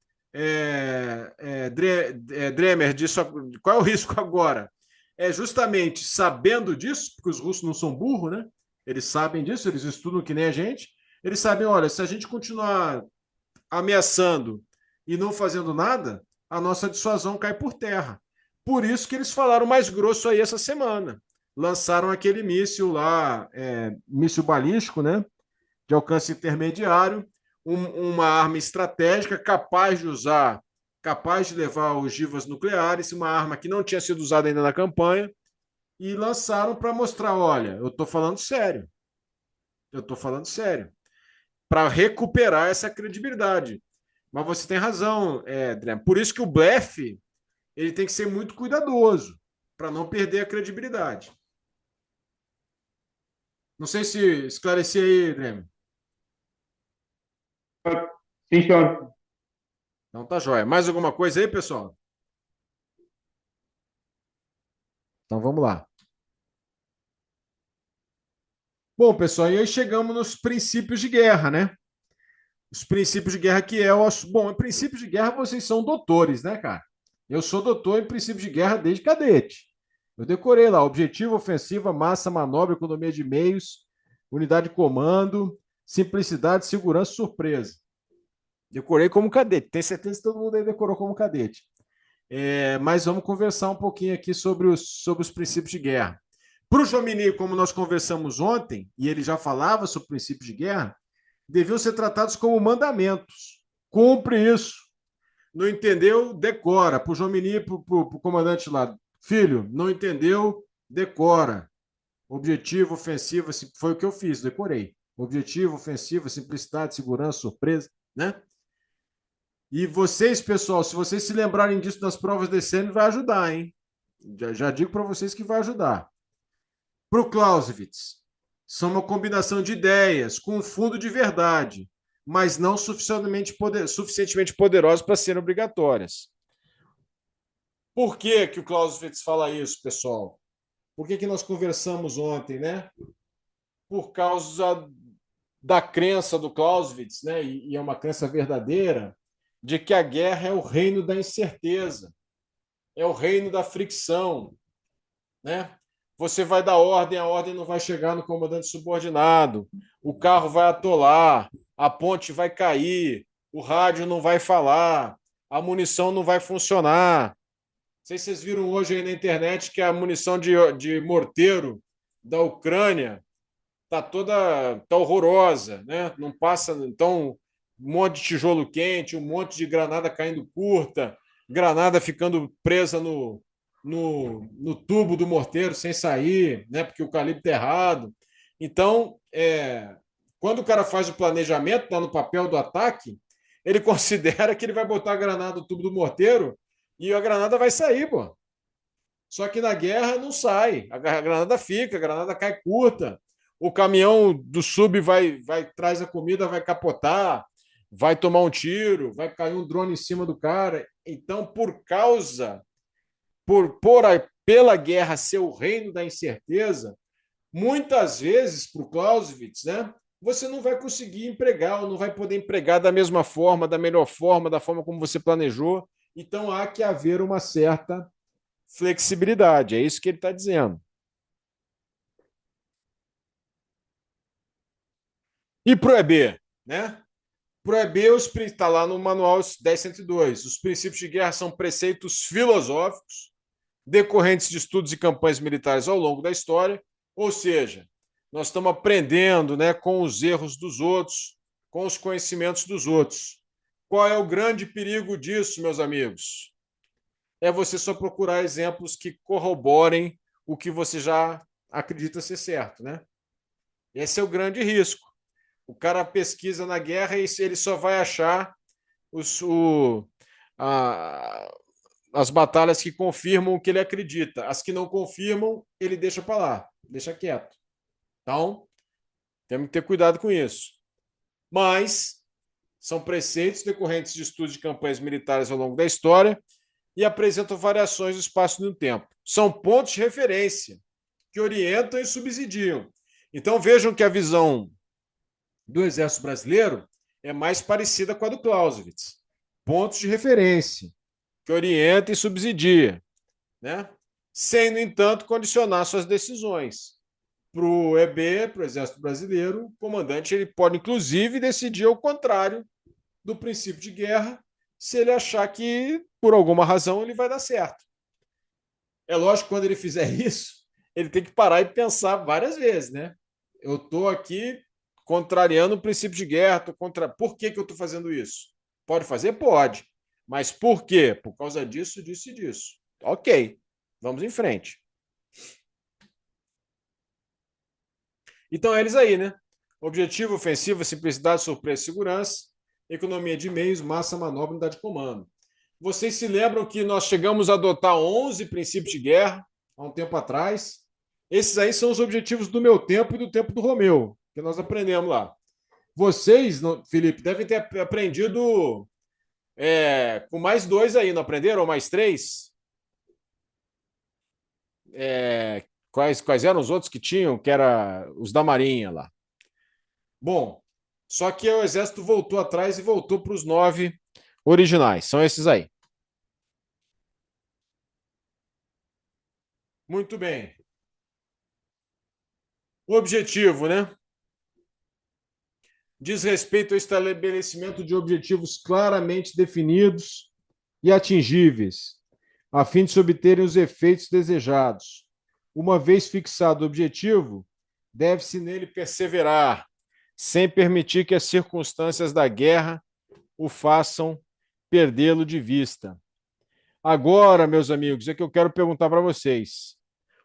Dremer, disso? Qual é o risco agora? É justamente sabendo disso, porque os russos não são burros, né? Eles sabem disso, eles estudam que nem a gente. Eles sabem, olha, se a gente continuar ameaçando e não fazendo nada, a nossa dissuasão cai por terra. Por isso que eles falaram mais grosso aí essa semana. Lançaram aquele míssil lá, míssil balístico, né? De alcance intermediário, uma arma estratégica capaz de levar ogivas nucleares, uma arma que não tinha sido usada ainda na campanha, e lançaram para mostrar, olha, eu estou falando sério. Para recuperar essa credibilidade. Mas você tem razão, Adriano. Por isso que o blefe ele tem que ser muito cuidadoso para não perder a credibilidade. Não sei se esclareci aí, Adriano. Sim, senhor. Então tá jóia. Mais alguma coisa aí, pessoal? Então vamos lá. Bom, pessoal, e aí chegamos nos princípios de guerra, né? Os princípios de guerra que é o... Bom, em princípios de guerra vocês são doutores, né, cara? Eu sou doutor em princípios de guerra desde cadete. Eu decorei lá, objetivo, ofensiva, massa, manobra, economia de meios, unidade de comando, simplicidade, segurança, surpresa. Decorei como cadete. Tenho certeza que todo mundo aí decorou como cadete. Mas vamos conversar um pouquinho aqui sobre os princípios de guerra. Para o Jomini, como nós conversamos ontem, e ele já falava sobre princípios de guerra, deviam ser tratados como mandamentos. Cumpre isso. Não entendeu? Decora. Para o Jomini, para o comandante lá. Filho, não entendeu? Decora. Objetivo, ofensiva, foi o que eu fiz, decorei. Objetivo, ofensiva, simplicidade, segurança, surpresa, né? E vocês, pessoal, se vocês se lembrarem disso nas provas desse ano, vai ajudar, hein? Já digo para vocês que vai ajudar. Para o Clausewitz, são uma combinação de ideias com um fundo de verdade, mas não suficientemente poderosas para serem obrigatórias. Por que o Clausewitz fala isso, pessoal? Por que nós conversamos ontem, né? Por causa da crença do Clausewitz, né? E é uma crença verdadeira, de que a guerra é o reino da incerteza, é o reino da fricção, né? Você vai dar ordem, a ordem não vai chegar no comandante subordinado, o carro vai atolar, a ponte vai cair, o rádio não vai falar, a munição não vai funcionar. Não sei se vocês viram hoje aí na internet que a munição de morteiro da Ucrânia tá horrorosa, né? Não passa, então um monte de tijolo quente, um monte de granada caindo curta, granada ficando presa no tubo do morteiro sem sair, né? Porque o calibre está errado. Então, quando o cara faz o planejamento, tá no papel do ataque, ele considera que ele vai botar a granada no tubo do morteiro e a granada vai sair, pô. Só que na guerra não sai, a granada fica, a granada cai curta, o caminhão do sub vai traz a comida, vai capotar, vai tomar um tiro, vai cair um drone em cima do cara. Então, pela guerra ser o reino da incerteza, muitas vezes para o Clausewitz, né, você não vai conseguir empregar, ou não vai poder empregar da mesma forma, da melhor forma, da forma como você planejou. Então há que haver uma certa flexibilidade, é isso que ele está dizendo. E para o EB, né? Para o EB, está lá no manual 10.102. Os princípios de guerra são preceitos filosóficos decorrentes de estudos e campanhas militares ao longo da história, ou seja, nós estamos aprendendo, né, com os erros dos outros, com os conhecimentos dos outros. Qual é o grande perigo disso, meus amigos? É você só procurar exemplos que corroborem o que você já acredita ser certo, né? Esse é o grande risco. O cara pesquisa na guerra e ele só vai achar as batalhas que confirmam o que ele acredita. As que não confirmam, ele deixa para lá, deixa quieto. Então, temos que ter cuidado com isso. Mas são preceitos decorrentes de estudos de campanhas militares ao longo da história e apresentam variações do espaço e do tempo. São pontos de referência que orientam e subsidiam. Então, vejam que a visão do Exército Brasileiro é mais parecida com a do Clausewitz. Pontos de referência que orienta e subsidia, né? Sem, no entanto, condicionar suas decisões. Para o EB, para o Exército Brasileiro, o comandante ele pode, inclusive, decidir ao contrário do princípio de guerra, se ele achar que, por alguma razão, ele vai dar certo. É lógico que quando ele fizer isso, ele tem que parar e pensar várias vezes, né? Eu estou aqui contrariando o princípio de guerra, por que eu estou fazendo isso? Pode fazer? Pode. Mas por quê? Por causa disso, disso e disso. Ok, vamos em frente. Então, eles aí, né? Objetivo, ofensiva, simplicidade, surpresa e segurança, economia de meios, massa, manobra, unidade de comando. Vocês se lembram que nós chegamos a adotar 11 princípios de guerra há um tempo atrás? Esses aí são os objetivos do meu tempo e do tempo do Romeu, que nós aprendemos lá. Vocês, Felipe, devem ter aprendido com mais 2 aí, não aprenderam? Ou mais 3? Quais eram os outros que tinham, que era os da Marinha lá? Bom, só que o Exército voltou atrás e voltou para os 9 originais. São esses aí. Muito bem. O objetivo, né? Diz respeito ao estabelecimento de objetivos claramente definidos e atingíveis, a fim de se obterem os efeitos desejados. Uma vez fixado o objetivo, deve-se nele perseverar, sem permitir que as circunstâncias da guerra o façam perdê-lo de vista. Agora, meus amigos, é que eu quero perguntar para vocês.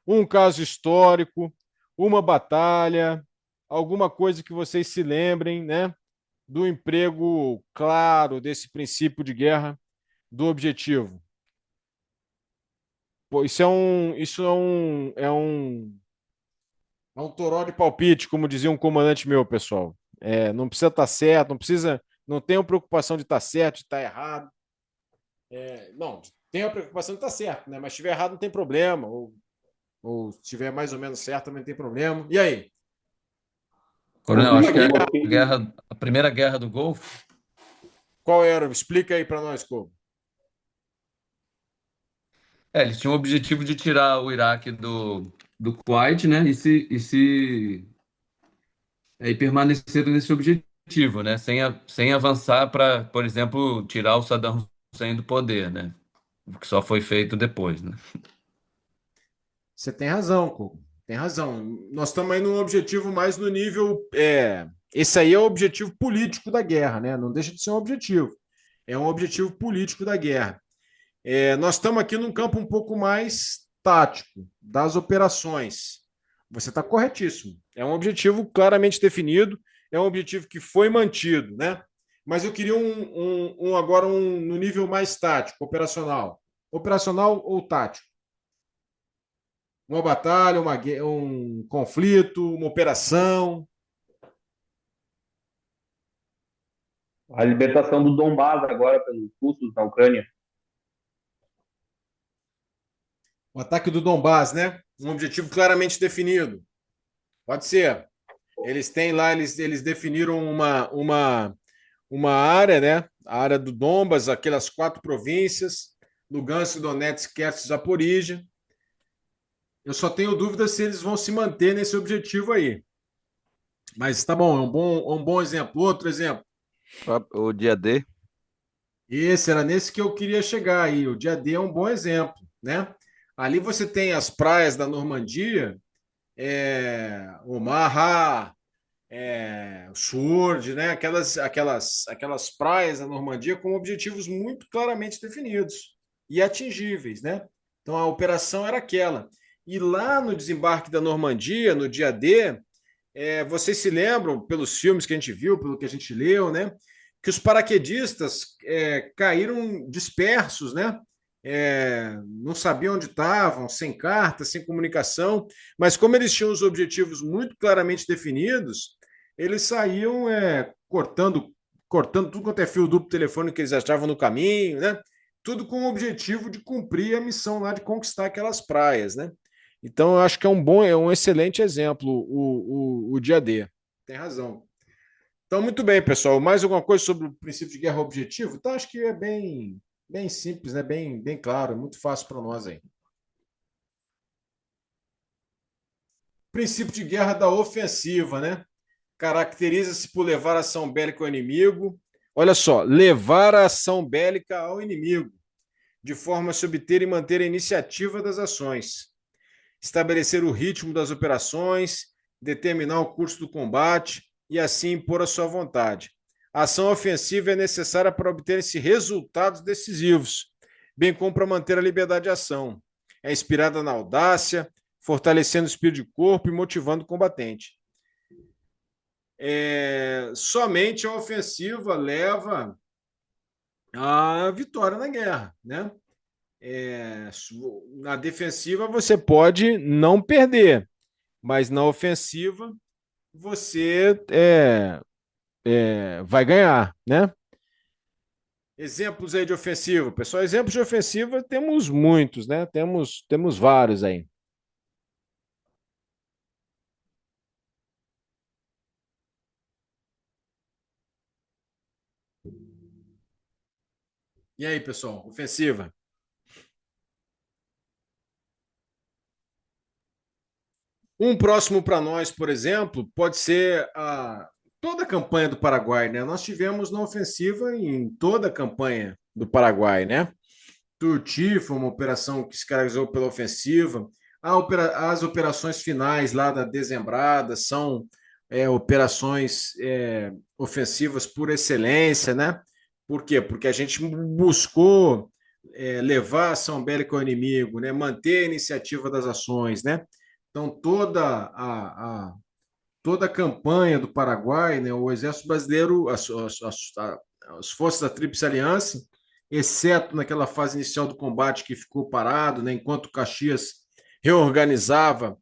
Um caso histórico, uma batalha, alguma coisa que vocês se lembrem, né? Do emprego claro desse princípio de guerra, do objetivo. Pô, é um toró de palpite, como dizia um comandante meu, pessoal. Não precisa estar certo, não tenham preocupação de estar certo, de estar errado. Não, tem a preocupação de estar certo, né? Mas se estiver errado, não tem problema. Ou se estiver mais ou menos certo, também não tem problema. E aí? Coronel, acho que Uma a primeira guerra do Golfo, Qual era? Explica aí para nós, Cobo. eles tinham o objetivo de tirar o Iraque do Kuwait, né? E permaneceram nesse objetivo, né? Sem avançar para, por exemplo, tirar o Saddam Hussein do poder, né? O que só foi feito depois, né? Você tem razão, Cobo. Tem razão. Nós estamos aí num objetivo mais no nível. Esse aí é o objetivo político da guerra, né? Não deixa de ser um objetivo. É um objetivo político da guerra. Nós estamos aqui num campo um pouco mais tático, das operações. Você está corretíssimo. É um objetivo claramente definido, é um objetivo que foi mantido, né? Mas eu queria agora no nível mais tático, operacional. Operacional ou tático? Uma batalha, um conflito, uma operação. A libertação do Donbás agora pelos russos na Ucrânia. O ataque do Donbás, né? Um objetivo claramente definido. Pode ser. Eles têm lá, eles definiram uma área, né? A área do Donbas, aquelas 4 províncias, Lugansk, Donetsk, Kherson, Zaporizhia. Eu só tenho dúvida se eles vão se manter nesse objetivo aí. Mas tá bom, é um bom exemplo. Outro exemplo. O dia D. Esse era nesse que eu queria chegar aí. O dia D é um bom exemplo, né? Ali você tem as praias da Normandia, Omaha, Sword, né? Aquelas praias da Normandia com objetivos muito claramente definidos e atingíveis, né? Então a operação era aquela. E lá no desembarque da Normandia, no dia D, vocês se lembram, pelos filmes que a gente viu, pelo que a gente leu, né? Que os paraquedistas caíram dispersos, né? Não sabiam onde estavam, sem carta, sem comunicação, mas como eles tinham os objetivos muito claramente definidos, eles saíam cortando tudo quanto é fio duplo telefônico que eles achavam no caminho, né? Tudo com o objetivo de cumprir a missão lá de conquistar aquelas praias, né? Então, eu acho que é um excelente exemplo o dia D. Tem razão. Então, muito bem, pessoal. Mais alguma coisa sobre o princípio de guerra objetivo? Então, acho que é bem simples, né? Bem claro, muito fácil para nós aí. Princípio de guerra da ofensiva, né? Caracteriza-se por levar a ação bélica ao inimigo. Olha só, levar a ação bélica ao inimigo, de forma a se obter e manter a iniciativa das ações. Estabelecer o ritmo das operações, determinar o curso do combate e assim impor a sua vontade. A ação ofensiva é necessária para obter-se resultados decisivos, bem como para manter a liberdade de ação. É inspirada na audácia, fortalecendo o espírito de corpo e motivando o combatente. Somente a ofensiva leva à vitória na guerra, né? Na defensiva você pode não perder, mas na ofensiva você vai ganhar, né? Exemplos aí de ofensiva, pessoal. Exemplos de ofensiva temos muitos, né? Temos vários aí. E aí, pessoal, ofensiva? Um próximo para nós, por exemplo, pode ser toda a campanha do Paraguai, né? Nós tivemos na ofensiva em toda a campanha do Paraguai, né? Turti foi uma operação que se caracterizou pela ofensiva. As operações finais lá da dezembrada são operações ofensivas por excelência, né? Por quê? Porque a gente buscou levar a ação bélica ao inimigo, né? Manter a iniciativa das ações, né? Então, toda a campanha do Paraguai, né, o Exército Brasileiro, as forças da Tríplice Aliança, exceto naquela fase inicial do combate que ficou parado, né, enquanto Caxias reorganizava,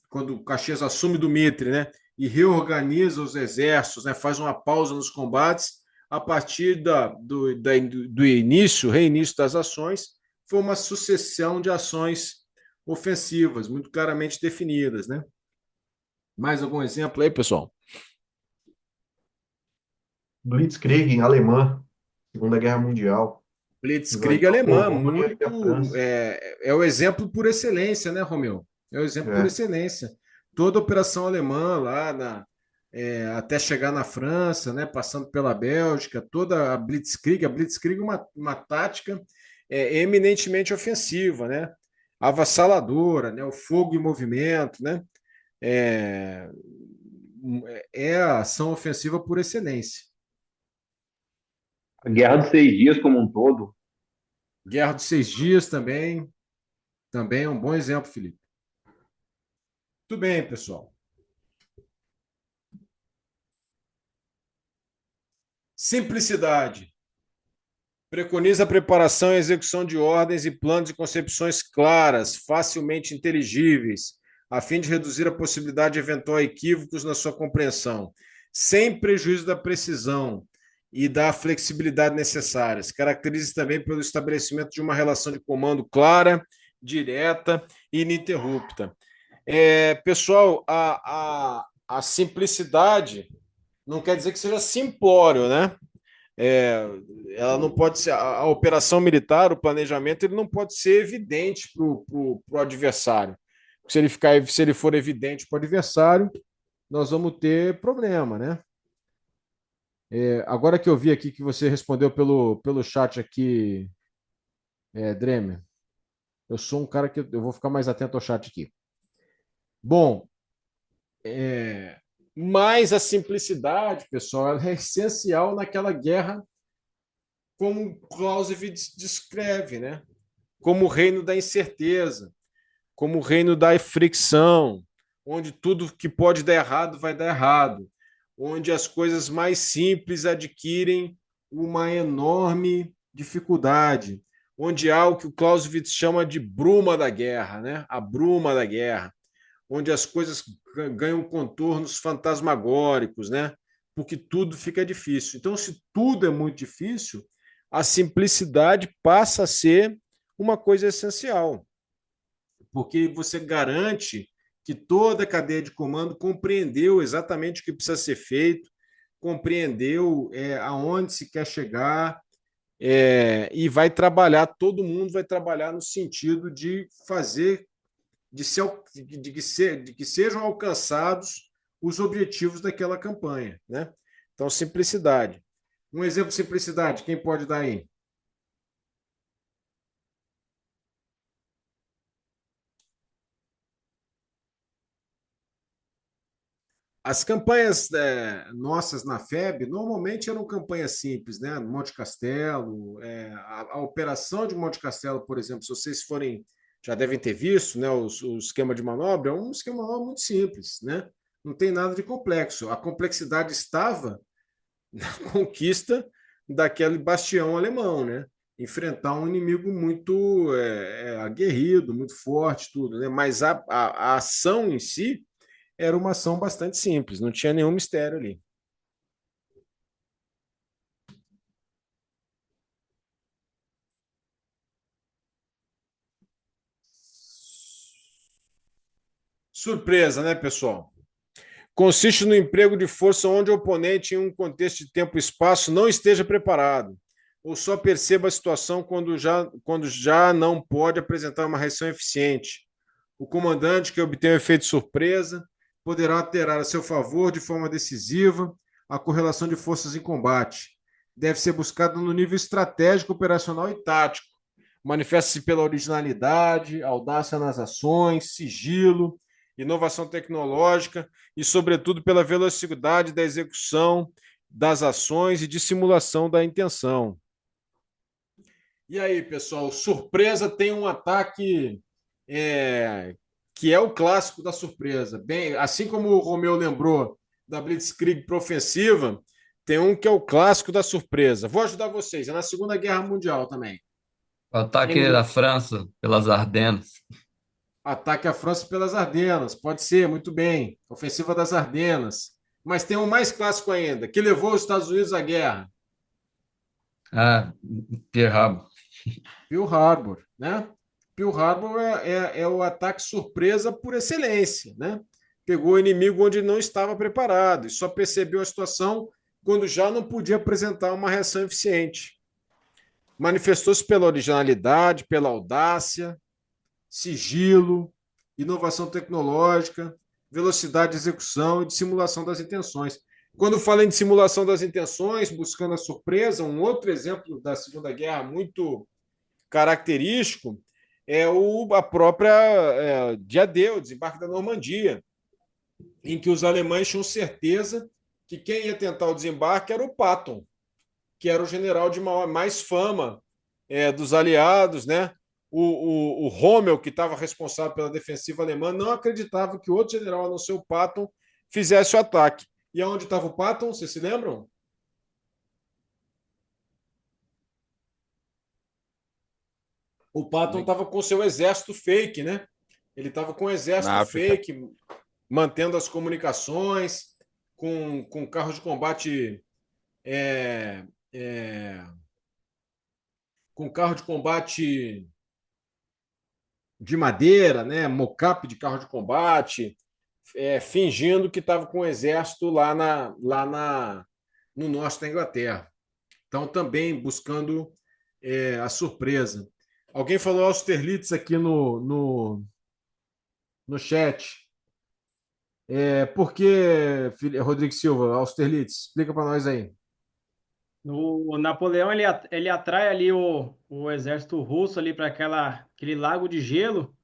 quando Caxias assume do Mitre, né, e reorganiza os exércitos, né, faz uma pausa nos combates, a partir do início, reinício das ações, foi uma sucessão de ações ofensivas, muito claramente definidas, né? Mais algum exemplo aí, pessoal? Blitzkrieg, alemã, Segunda Guerra Mundial. Blitzkrieg Invadiu a alemã, Polônia e a França. é o exemplo por excelência, né, Romeu? É o exemplo por É. excelência. Toda a operação alemã lá até chegar na França, né, passando pela Bélgica, toda a Blitzkrieg é uma tática eminentemente ofensiva, né? Avassaladora, né? O fogo em movimento, né? É, é a ação ofensiva por excelência. A Guerra dos 6 Dias como um todo. Guerra dos 6 Dias também é um bom exemplo, Felipe. Muito bem, pessoal. Simplicidade. Preconiza a preparação e execução de ordens e planos e concepções claras, facilmente inteligíveis, a fim de reduzir a possibilidade de eventual equívocos na sua compreensão, sem prejuízo da precisão e da flexibilidade necessárias. Caracteriza-se também pelo estabelecimento de uma relação de comando clara, direta e ininterrupta. Pessoal, a simplicidade não quer dizer que seja simplório, né? Ela não pode ser a operação militar, o planejamento, ele não pode ser evidente para o adversário. Se ele for evidente para o adversário, nós vamos ter problema, né? Agora que eu vi aqui que você respondeu pelo chat aqui, Dremer, eu sou um cara que eu vou ficar mais atento ao chat aqui. Bom, mas a simplicidade, pessoal, ela é essencial naquela guerra, como Clausewitz descreve, né? Como o reino da incerteza, como o reino da fricção, onde tudo que pode dar errado vai dar errado, onde as coisas mais simples adquirem uma enorme dificuldade, onde há o que o Clausewitz chama de bruma da guerra, né? A bruma da guerra, onde as coisas ganham contornos fantasmagóricos, né? Porque tudo fica difícil. Então, se tudo é muito difícil, a simplicidade passa a ser uma coisa essencial, porque você garante que toda a cadeia de comando compreendeu exatamente o que precisa ser feito, compreendeu aonde se quer chegar, e vai trabalhar, todo mundo vai trabalhar no sentido de fazer, de que sejam alcançados os objetivos daquela campanha, né? Então, simplicidade. Um exemplo de simplicidade, quem pode dar aí? As campanhas nossas na FEB normalmente eram campanhas simples, né? Monte Castelo, a operação de Monte Castelo, por exemplo, se vocês forem, já devem ter visto, né? O esquema de manobra é um esquema de manobra muito simples, né? Não tem nada de complexo. A complexidade estava na conquista daquele bastião alemão, né? Enfrentar um inimigo muito aguerrido, muito forte, tudo, né? Mas a ação em si era uma ação bastante simples, não tinha nenhum mistério ali. Surpresa, né, pessoal? Consiste no emprego de força onde o oponente, em um contexto de tempo e espaço, não esteja preparado, ou só perceba a situação quando já não pode apresentar uma reação eficiente. O comandante, que obtém o efeito surpresa, poderá alterar a seu favor, de forma decisiva, a correlação de forças em combate. Deve ser buscado no nível estratégico, operacional e tático. Manifesta-se pela originalidade, audácia nas ações, sigilo, inovação tecnológica e, sobretudo, pela velocidade da execução das ações e dissimulação da intenção. E aí, pessoal, surpresa tem um ataque que é o clássico da surpresa. Bem, assim como o Romeu lembrou da Blitzkrieg ofensiva, tem um que é o clássico da surpresa. Vou ajudar vocês, é na Segunda Guerra Mundial também. O ataque da França pelas Ardenas. Ataque à França pelas Ardenas, pode ser, muito bem. Ofensiva das Ardenas. Mas tem um mais clássico ainda, que levou os Estados Unidos à guerra. Ah, Pearl Harbor. Pearl Harbor, né? Pearl Harbor é o ataque surpresa por excelência, né? Pegou o inimigo onde não estava preparado e só percebeu a situação quando já não podia apresentar uma reação eficiente. Manifestou-se pela originalidade, pela audácia, sigilo, inovação tecnológica, velocidade de execução e de simulação das intenções. Quando fala em simulação das intenções, buscando a surpresa, um outro exemplo da Segunda Guerra muito característico é a própria dia D, o desembarque da Normandia, em que os alemães tinham certeza que quem ia tentar o desembarque era o Patton, que era o general de mais fama dos aliados, né? O Rommel, que estava responsável pela defensiva alemã, não acreditava que outro general, a não ser o Patton, fizesse o ataque. E aonde estava o Patton, vocês se lembram? O Patton estava com seu exército fake, né? Ele estava com um exército Na África. fake, mantendo as comunicações, com carros de combate. É, é, com carro de combate de madeira, né? Mocap de carro de combate, fingindo que estava com o exército no norte da Inglaterra. Então, também buscando a surpresa. Alguém falou Austerlitz aqui no chat. Por que, Rodrigo Silva, Austerlitz? Explica para nós aí. O Napoleão ele atrai ali o exército russo ali para aquele lago de gelo.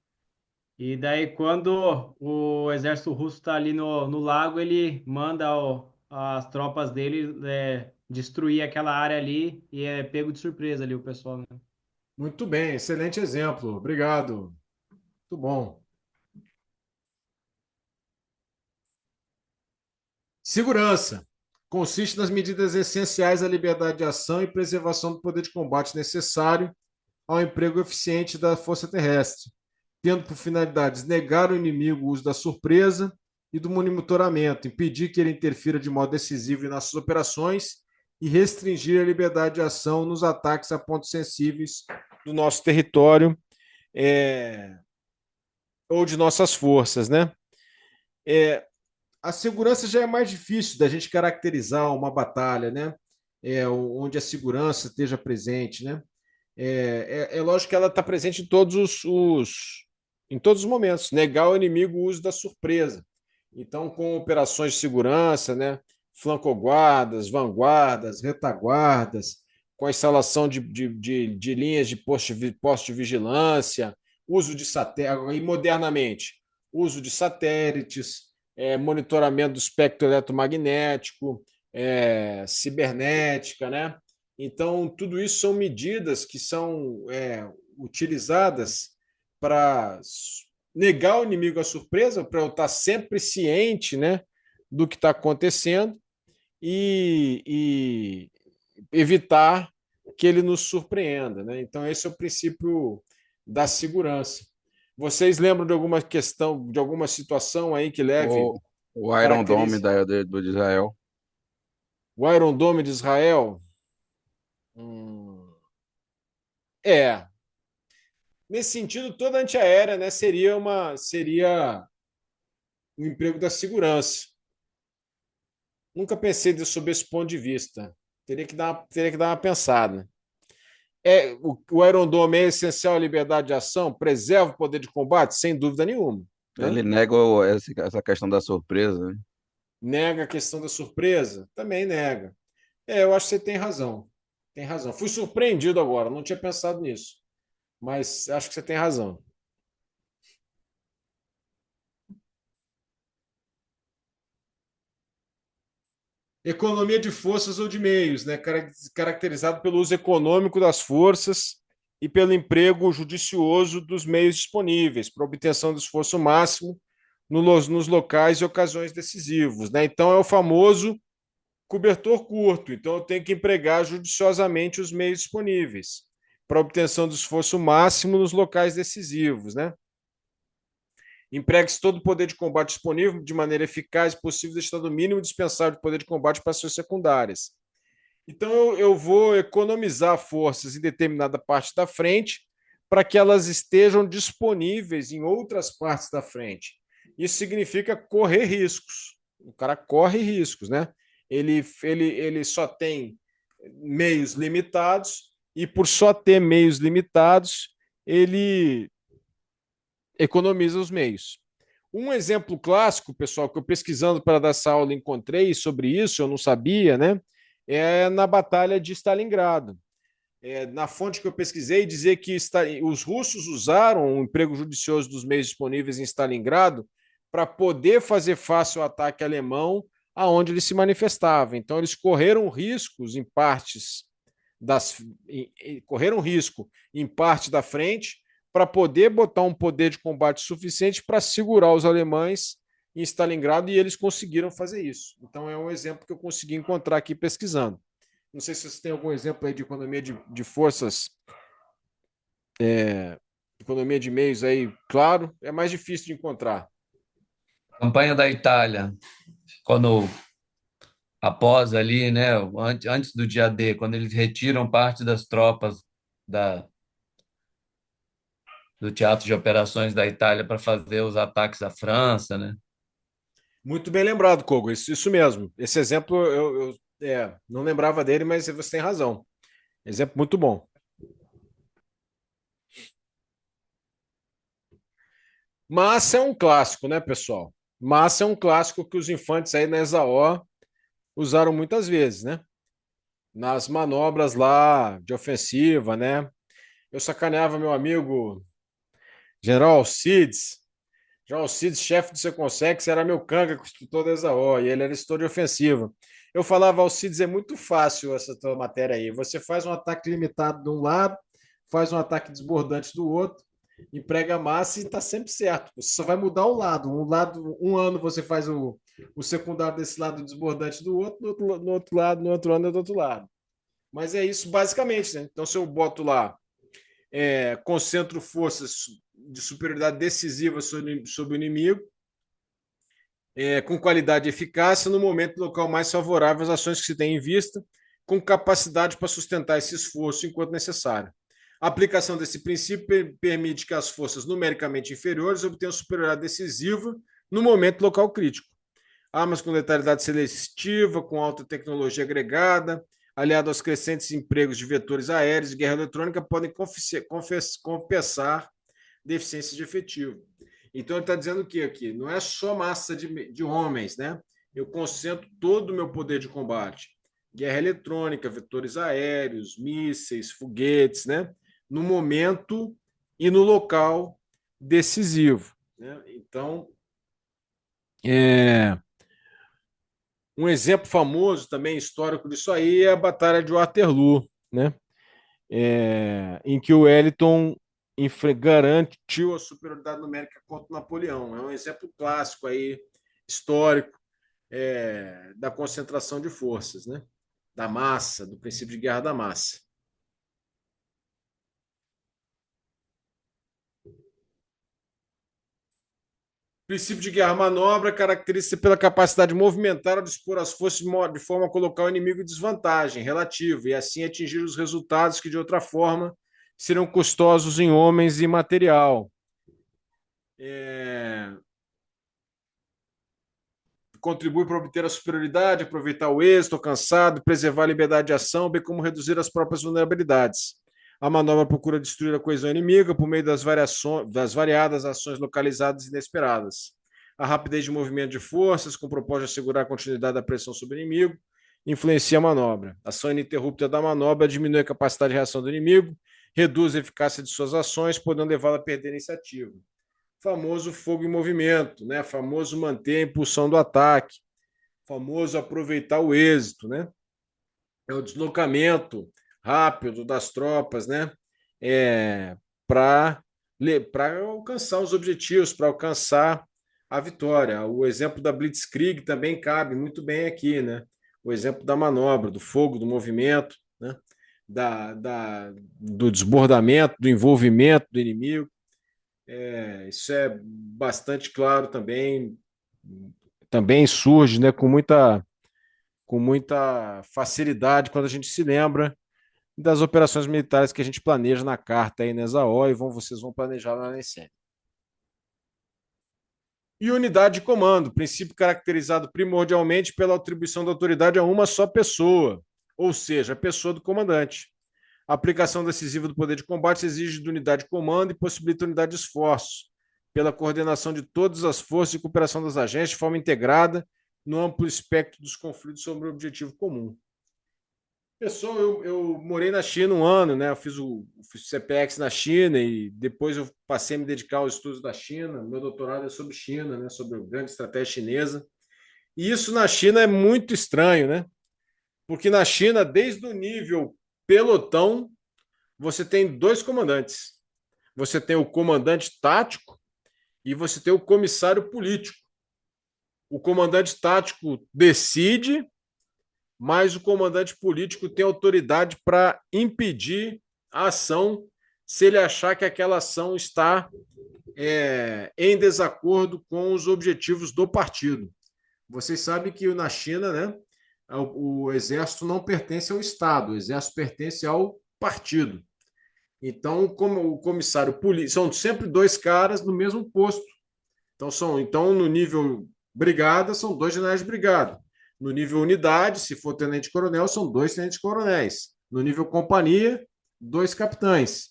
E daí, quando o exército russo está ali no lago, ele manda as tropas dele destruir aquela área ali e é pego de surpresa ali o pessoal, né? Muito bem, excelente exemplo. Obrigado. Muito bom. Segurança. Consiste nas medidas essenciais à liberdade de ação e preservação do poder de combate necessário ao emprego eficiente da força terrestre, tendo por finalidades negar ao inimigo o uso da surpresa e do monitoramento, impedir que ele interfira de modo decisivo em nossas operações e restringir a liberdade de ação nos ataques a pontos sensíveis do nosso território ou de nossas forças, né? A segurança já é mais difícil da gente caracterizar uma batalha, né? Onde a segurança esteja presente, né? É lógico que ela está presente em todos os momentos. Negar ao inimigo o uso da surpresa. Então, com operações de segurança, né? Flancoguardas, vanguardas, retaguardas, com a instalação de linhas de posto de vigilância, uso de satélite, e modernamente, uso de satélites, monitoramento do espectro eletromagnético, cibernética, né? Então, tudo isso são medidas que são utilizadas para negar ao inimigo a surpresa, para eu estar sempre ciente, né, do que está acontecendo e evitar que ele nos surpreenda, né? Então, esse é o princípio da segurança. Vocês lembram de alguma questão, de alguma situação aí que leve O Iron Dome característica? do de Israel. O Iron Dome de Israel? É. Nesse sentido, toda antiaérea, né, seria um emprego da segurança. Nunca pensei sob esse ponto de vista. Teria que dar uma pensada. O Iron Dome é essencial à liberdade de ação? Preserva o poder de combate? Sem dúvida nenhuma. Né? Ele nega essa questão da surpresa, né? Nega a questão da surpresa? Também nega. Eu acho que você tem razão. Tem razão. Fui surpreendido agora, não tinha pensado nisso. Mas acho que você tem razão. Economia de forças ou de meios, né? Caracterizado pelo uso econômico das forças e pelo emprego judicioso dos meios disponíveis para obtenção do esforço máximo nos locais e ocasiões decisivos, né? Então é o famoso cobertor curto. Então eu tenho que empregar judiciosamente os meios disponíveis para obtenção do esforço máximo nos locais decisivos, né? Empregue-se todo o poder de combate disponível de maneira eficaz e possível, deixando o mínimo dispensável de poder de combate para ações secundárias. Então, eu vou economizar forças em determinada parte da frente para que elas estejam disponíveis em outras partes da frente. Isso significa correr riscos. O cara corre riscos, né? Ele só tem meios limitados e, por só ter meios limitados, ele economiza os meios. Um exemplo clássico, pessoal, que eu pesquisando para dar essa aula encontrei sobre isso, eu não sabia, né? É na Batalha de Stalingrado. Na fonte que eu pesquisei, dizer que os russos usaram o emprego judicioso dos meios disponíveis em Stalingrado para poder fazer face ao ataque alemão aonde ele se manifestava. Então, eles correram riscos em partes correram risco em parte da frente para poder botar um poder de combate suficiente para segurar os alemães em Stalingrado, e eles conseguiram fazer isso. Então é um exemplo que eu consegui encontrar aqui pesquisando. Não sei se você tem algum exemplo aí de economia de forças, economia de meios aí, claro, é mais difícil de encontrar. Campanha da Itália, quando após ali, né, antes do dia D, quando eles retiram parte das tropas da, do Teatro de Operações da Itália para fazer os ataques à França, né? Muito bem lembrado, Kogo, isso mesmo. Esse exemplo eu não lembrava dele, mas você tem razão. Exemplo muito bom. Massa é um clássico, né, pessoal? Massa é um clássico que os infantes aí na ESAO usaram muitas vezes, né? Nas manobras lá de ofensiva, né? Eu sacaneava meu amigo General Alcides. General Alcides, chefe do Você Consegue, era meu canga, construtor da ESAO, e ele era instrutor de ofensiva. Eu falava, Alcides, é muito fácil essa tua matéria aí. Você faz um ataque limitado de um lado, faz um ataque desbordante do outro, emprega massa e está sempre certo. Você só vai mudar o lado. Um ano você faz o secundário desse lado desbordante do outro, no outro lado, no outro ano é do outro lado. Mas é isso basicamente, né? Então, se eu boto lá, concentro forças de superioridade decisiva sobre o inimigo, com qualidade e eficácia, no momento e local mais favorável às ações que se tem em vista, com capacidade para sustentar esse esforço enquanto necessário. A aplicação desse princípio permite que as forças numericamente inferiores obtenham superioridade decisiva no momento e local crítico. Armas com letalidade seletiva, com alta tecnologia agregada, aliado aos crescentes empregos de vetores aéreos e guerra eletrônica, podem compensar deficiências de efetivo. Então, ele está dizendo o que aqui? Não é só massa de homens, né? Eu concentro todo o meu poder de combate. Guerra eletrônica, vetores aéreos, mísseis, foguetes, né? No momento e no local decisivo, né? Então, um exemplo famoso também histórico disso aí é a Batalha de Waterloo, né? Em que o Wellington garantiu a superioridade numérica contra Napoleão. É um exemplo clássico aí, histórico, da concentração de forças, né? Da massa, do princípio de guerra da massa. O princípio de guerra-manobra caracteriza-se pela capacidade de movimentar ou dispor as forças de forma a colocar o inimigo em desvantagem relativa e assim atingir os resultados que, de outra forma, serão custosos em homens e material. Contribui para obter a superioridade, aproveitar o êxito alcançado, preservar a liberdade de ação, bem como reduzir as próprias vulnerabilidades. A manobra procura destruir a coesão inimiga por meio das variadas ações localizadas e inesperadas. A rapidez de movimento de forças, com o propósito de assegurar a continuidade da pressão sobre o inimigo, influencia a manobra. A ação ininterrupta da manobra diminui a capacidade de reação do inimigo, reduz a eficácia de suas ações, podendo levá-lo a perder a iniciativa. Famoso fogo em movimento, né? Famoso manter a impulsão do ataque, famoso aproveitar o êxito, né? É o deslocamento rápido das tropas, né? Para alcançar os objetivos, para alcançar a vitória. O exemplo da Blitzkrieg também cabe muito bem aqui, né? O exemplo da manobra, do fogo, do movimento, né? Do desbordamento, do envolvimento do inimigo. Isso é bastante claro também. Também surge, né, com muita facilidade quando a gente se lembra das operações militares que a gente planeja na carta aí na ESAO e vocês vão planejar lá na ECM. E unidade de comando, princípio caracterizado primordialmente pela atribuição da autoridade a uma só pessoa, ou seja, a pessoa do comandante. A aplicação decisiva do poder de combate exige de unidade de comando e possibilita unidade de esforço, pela coordenação de todas as forças e cooperação das agências de forma integrada no amplo espectro dos conflitos sobre o objetivo comum. Pessoal, eu morei na China um ano, né? Eu fiz o CPX na China e depois eu passei a me dedicar aos estudos da China. Meu doutorado é sobre China, né? Sobre a grande estratégia chinesa. E isso na China é muito estranho, né? Porque na China, desde o nível pelotão, você tem dois comandantes. Você tem o comandante tático e você tem o comissário político. O comandante tático decide, mas o comandante político tem autoridade para impedir a ação se ele achar que aquela ação está em desacordo com os objetivos do partido. Vocês sabem que na China, né, o exército não pertence ao Estado, o exército pertence ao partido. Então, como o comissário político, são sempre dois caras no mesmo posto. Então, no nível brigada, são dois generais de brigada. No nível unidade, se for tenente-coronel, são dois tenentes-coronéis. No nível companhia, dois capitães.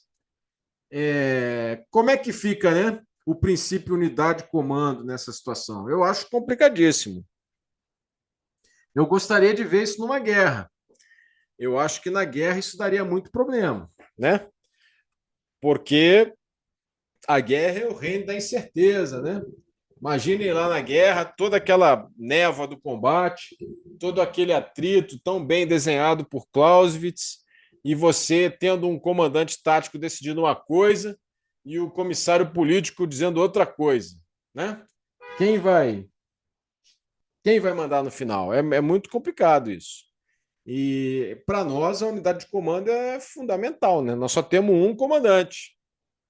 Como é que fica, né, o princípio unidade-comando nessa situação? Eu acho complicadíssimo. Eu gostaria de ver isso numa guerra. Eu acho que na guerra isso daria muito problema, né? Porque a guerra é o reino da incerteza, né? Imaginem lá na guerra toda aquela névoa do combate, todo aquele atrito tão bem desenhado por Clausewitz, e você tendo um comandante tático decidindo uma coisa e o comissário político dizendo outra coisa, né? Quem vai mandar no final? É muito complicado isso. E para nós a unidade de comando é fundamental, né? Nós só temos um comandante.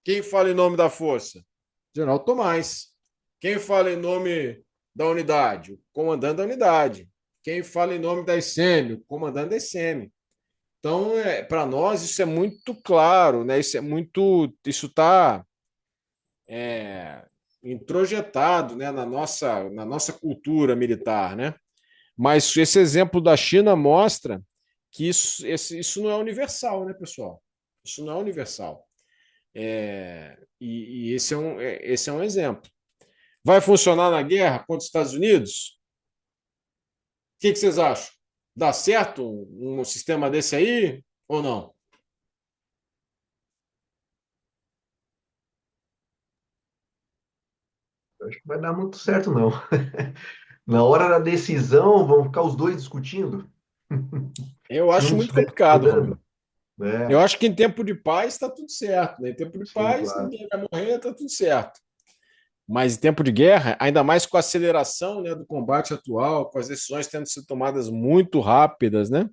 Quem fala em nome da força? General Tomás. Quem fala em nome da unidade? O comandante da unidade. Quem fala em nome da ICM? O comandante da ICM. Então, para nós, isso é muito claro, né? Isso está introjetado, né? na nossa cultura militar, né? Mas esse exemplo da China mostra que isso não é universal, né, pessoal? Isso não é universal. E esse é um exemplo. Vai funcionar na guerra contra os Estados Unidos? O que vocês acham? Dá certo um sistema desse aí ou não? Acho que vai dar muito certo, não. Na hora da decisão, vão ficar os dois discutindo. Eu Se um acho não muito estiver complicado, concordando, Romero. né? Eu acho que em tempo de paz está tudo certo. Né? Em tempo de Sim, paz, claro. ninguém vai morrer, está tudo certo. Mas em tempo de guerra, ainda mais com a aceleração, né, do combate atual, com as decisões tendo sido tomadas muito rápidas, né?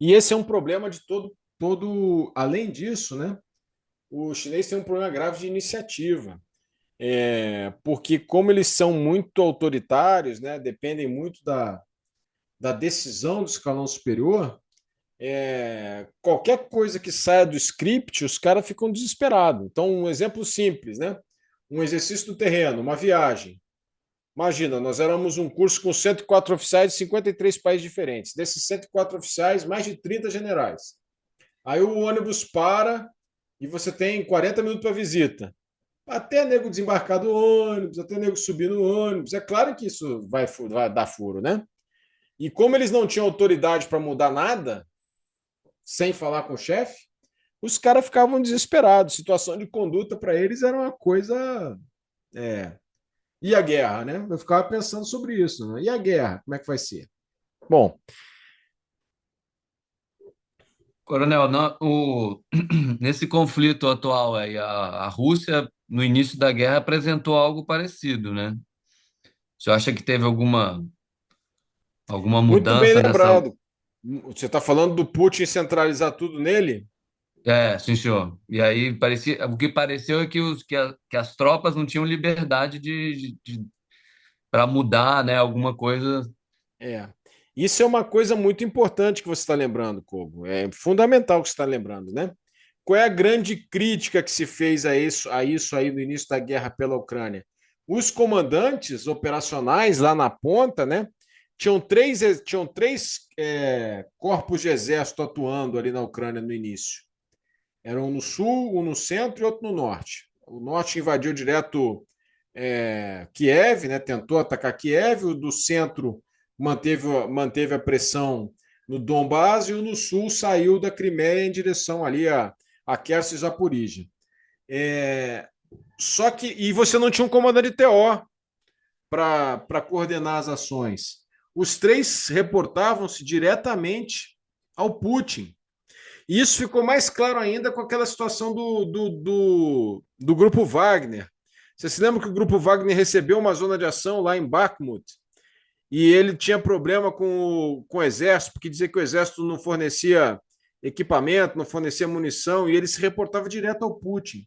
E esse é um problema de todo. Além disso, né, o chinês tem um problema grave de iniciativa. Porque como eles são muito autoritários, né, dependem muito da decisão do escalão superior, qualquer coisa que saia do script, os caras ficam desesperados. Então, um exemplo simples, né? Um exercício do terreno, uma viagem. Imagina, nós éramos um curso com 104 oficiais de 53 países diferentes. Desses 104 oficiais, mais de 30 generais. Aí o ônibus para e você tem 40 minutos para visita. Até nego desembarcar do ônibus, até nego subir no ônibus. É claro que isso vai dar furo, né? E como eles não tinham autoridade para mudar nada, sem falar com o chefe, os caras ficavam desesperados. Situação de conduta para eles era uma coisa E a guerra, né? Eu ficava pensando sobre isso, né? E a guerra, como é que vai ser? Bom, Coronel, nesse conflito atual aí, a Rússia, no início da guerra, apresentou algo parecido, né? Você acha que teve alguma muito bem mudança nessa. lembrado. Você está falando do Putin centralizar tudo nele? É, sim, senhor. E aí parecia, o que pareceu é que as tropas não tinham liberdade para mudar, né, alguma coisa. É. Isso é uma coisa muito importante que você está lembrando, Kogo. É fundamental que você está lembrando, né? Qual é a grande crítica que se fez a isso aí no início da guerra pela Ucrânia? Os comandantes operacionais lá na ponta, né? Tinham três corpos de exército atuando ali na Ucrânia no início. Era um no sul, um no centro e outro no norte. O norte invadiu direto Kiev, né? Tentou atacar Kiev, o do centro manteve a pressão no Donbás e o no sul saiu da Crimeia em direção ali a Kherson e Zaporizhia. Só que e você não tinha um comandante de TO para coordenar as ações. Os três reportavam-se diretamente ao Putin. E isso ficou mais claro ainda com aquela situação do Grupo Wagner. Você se lembra que o Grupo Wagner recebeu uma zona de ação lá em Bakhmut e ele tinha problema com o exército, porque dizia que o exército não fornecia equipamento, não fornecia munição, e ele se reportava direto ao Putin.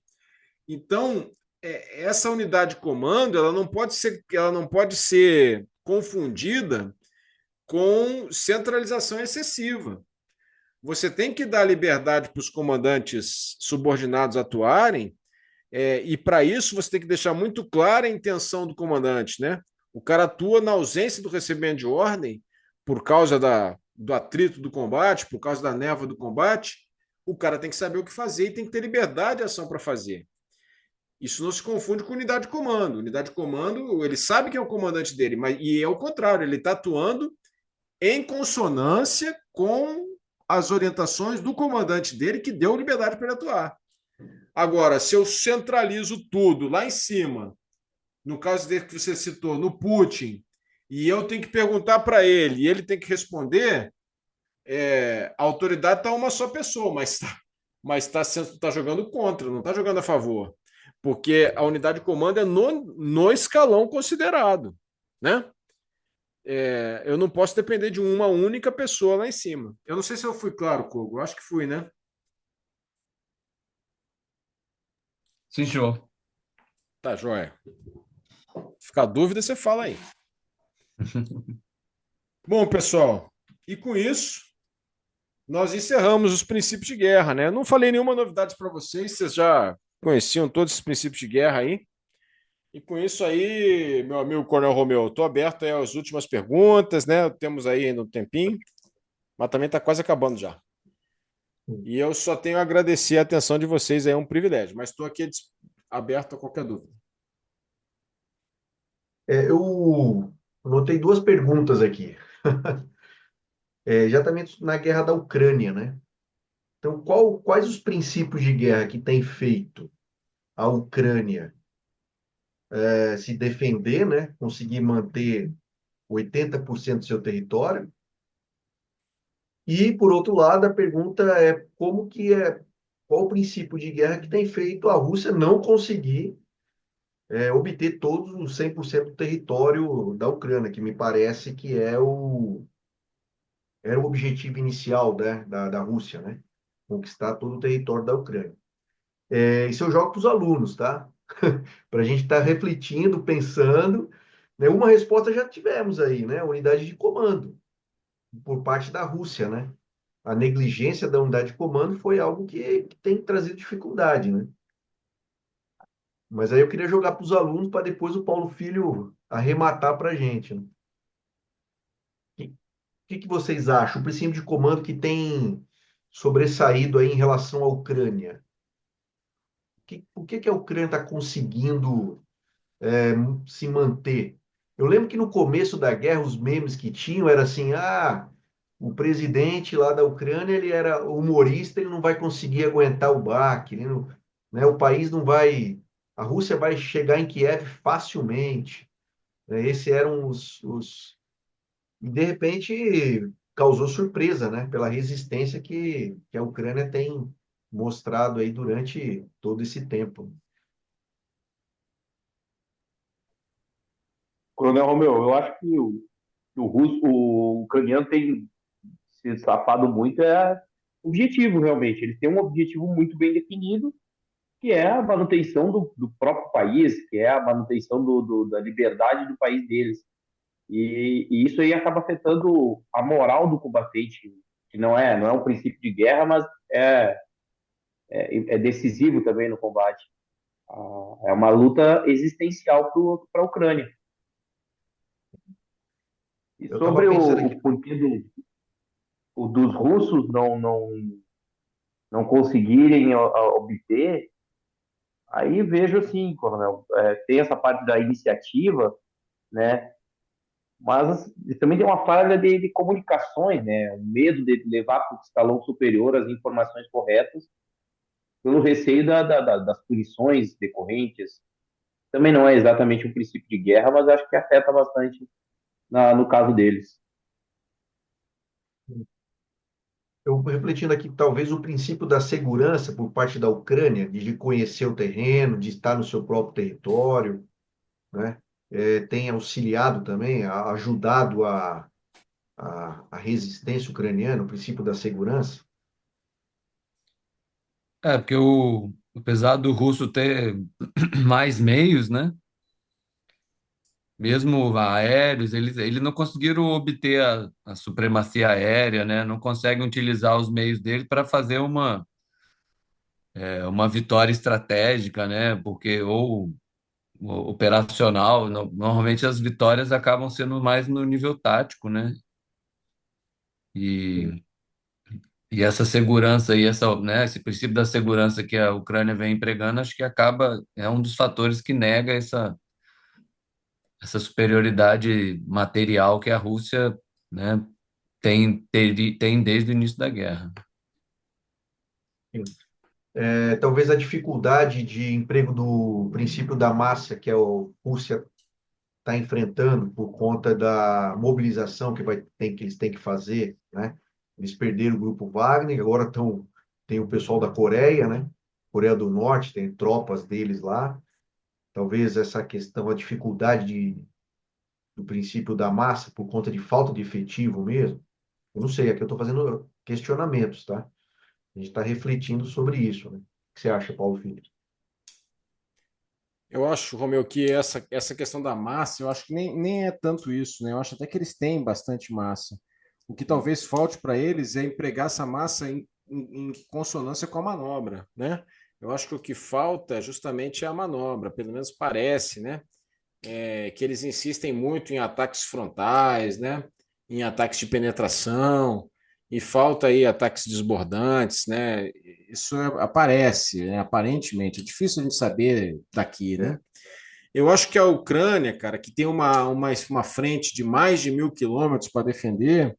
Então, essa unidade de comando ela não pode ser confundida com centralização excessiva. Você tem que dar liberdade para os comandantes subordinados atuarem, e para isso você tem que deixar muito clara a intenção do comandante, né? O cara atua na ausência do recebimento de ordem, por causa do atrito do combate, por causa da névoa do combate. O cara tem que saber o que fazer e tem que ter liberdade de ação para fazer. Isso não se confunde com unidade de comando. Unidade de comando, ele sabe que é o comandante dele, e é o contrário, ele está atuando em consonância com as orientações do comandante dele, que deu liberdade para ele atuar. Agora, se eu centralizo tudo lá em cima, no caso dele que você citou, no Putin, e eu tenho que perguntar para ele, e ele tem que responder, a autoridade está uma só pessoa, mas tá jogando contra, não está jogando a favor. Porque a unidade de comando é no escalão considerado, né? Eu não posso depender de uma única pessoa lá em cima. Eu não sei se eu fui claro, Kogo. Eu acho que fui, né? Sim, senhor. Tá, joia. Ficar dúvida, você fala aí. Bom, pessoal, e com isso, nós encerramos os princípios de guerra, né? Eu não falei nenhuma novidade para vocês já conheciam todos os princípios de guerra aí. E com isso aí, meu amigo Coronel Romeu, estou aberto aí às últimas perguntas, né? Temos aí ainda um tempinho, mas também está quase acabando já. E eu só tenho a agradecer a atenção de vocês, é um privilégio, mas estou aqui aberto a qualquer dúvida. Eu notei duas perguntas aqui. Exatamente na guerra da Ucrânia, né? Então, quais os princípios de guerra que tem feito a Ucrânia se defender, né? Conseguir manter 80% do seu território? E, por outro lado, a pergunta é qual o princípio de guerra que tem feito a Rússia não conseguir obter todos os 100% do território da Ucrânia, que me parece que era o objetivo inicial, né, da Rússia, né? Conquistar todo o território da Ucrânia. Isso eu jogo para os alunos, tá? Para a gente estar refletindo, pensando. Né? Uma resposta já tivemos aí, né? Unidade de comando, por parte da Rússia, né? A negligência da unidade de comando foi algo que tem trazido dificuldade, né? Mas aí eu queria jogar para os alunos para depois o Paulo Filho arrematar para a gente. Né? O que vocês acham? O princípio de comando que tem sobressaído aí em relação à Ucrânia? Por que a Ucrânia está conseguindo se manter? Eu lembro que no começo da guerra, os memes que tinham era assim, o presidente lá da Ucrânia, ele era humorista, ele não vai conseguir aguentar o baque, né? O país não vai a Rússia vai chegar em Kiev facilmente, né? Esses eram os... E, de repente, causou surpresa, né? Pela resistência que a Ucrânia tem mostrado aí durante todo esse tempo. Coronel Romeu, eu acho que o ucraniano tem se safado muito, é objetivo, realmente. Eles têm um objetivo muito bem definido, que é a manutenção do próprio país, que é a manutenção da liberdade do país deles. E isso aí acaba afetando a moral do combatente, que não é um princípio de guerra, mas é decisivo também no combate. É uma luta existencial para a Ucrânia. E Eu estava sobre pensando o aqui, porquê dos russos não conseguirem obter, aí vejo assim, Coronel, tem essa parte da iniciativa, né? Mas também tem uma falha de comunicações, né? O medo de levar para o escalão superior as informações corretas, pelo receio das punições decorrentes. Também não é exatamente um princípio de guerra, mas acho que afeta bastante no caso deles. eu refletindo aqui, talvez o princípio da segurança por parte da Ucrânia, de conhecer o terreno, de estar no seu próprio território, né? Tem auxiliado também, ajudado a resistência ucraniana, o princípio da segurança. Porque apesar do russo ter mais meios, né? Mesmo aéreos, eles não conseguiram obter a supremacia aérea, né? Não conseguem utilizar os meios dele para fazer uma vitória estratégica, né? Porque ou operacional, normalmente as vitórias acabam sendo mais no nível tático, né? Sim. E, e essa segurança e esse princípio da segurança que a Ucrânia vem empregando, acho que é um dos fatores que nega essa superioridade material que a Rússia, né, tem desde o início da guerra. Sim. Talvez a dificuldade de emprego do princípio da massa que a Rússia está enfrentando por conta da mobilização que eles têm que fazer, né? Eles perderam o grupo Wagner, agora tem o pessoal da Coreia, né? Coreia do Norte, tem tropas deles lá. Talvez essa questão, a dificuldade do princípio da massa por conta de falta de efetivo mesmo. Eu não sei, aqui eu estou fazendo questionamentos, tá? A gente está refletindo sobre isso, né? O que você acha, Paulo Filho? Eu acho, Romeu, que essa questão da massa, eu acho que nem é tanto isso, né? Eu acho até que eles têm bastante massa. O que talvez falte para eles é empregar essa massa em consonância com a manobra, né? Eu acho que o que falta justamente é a manobra, pelo menos parece, né? Que eles insistem muito em ataques frontais, né? Em ataques de penetração, e falta aí ataques desbordantes, né? Isso aparece, né? Aparentemente, é difícil a gente saber daqui, né? É. Eu acho que a Ucrânia, cara, que tem uma frente de mais de 1.000 quilômetros para defender,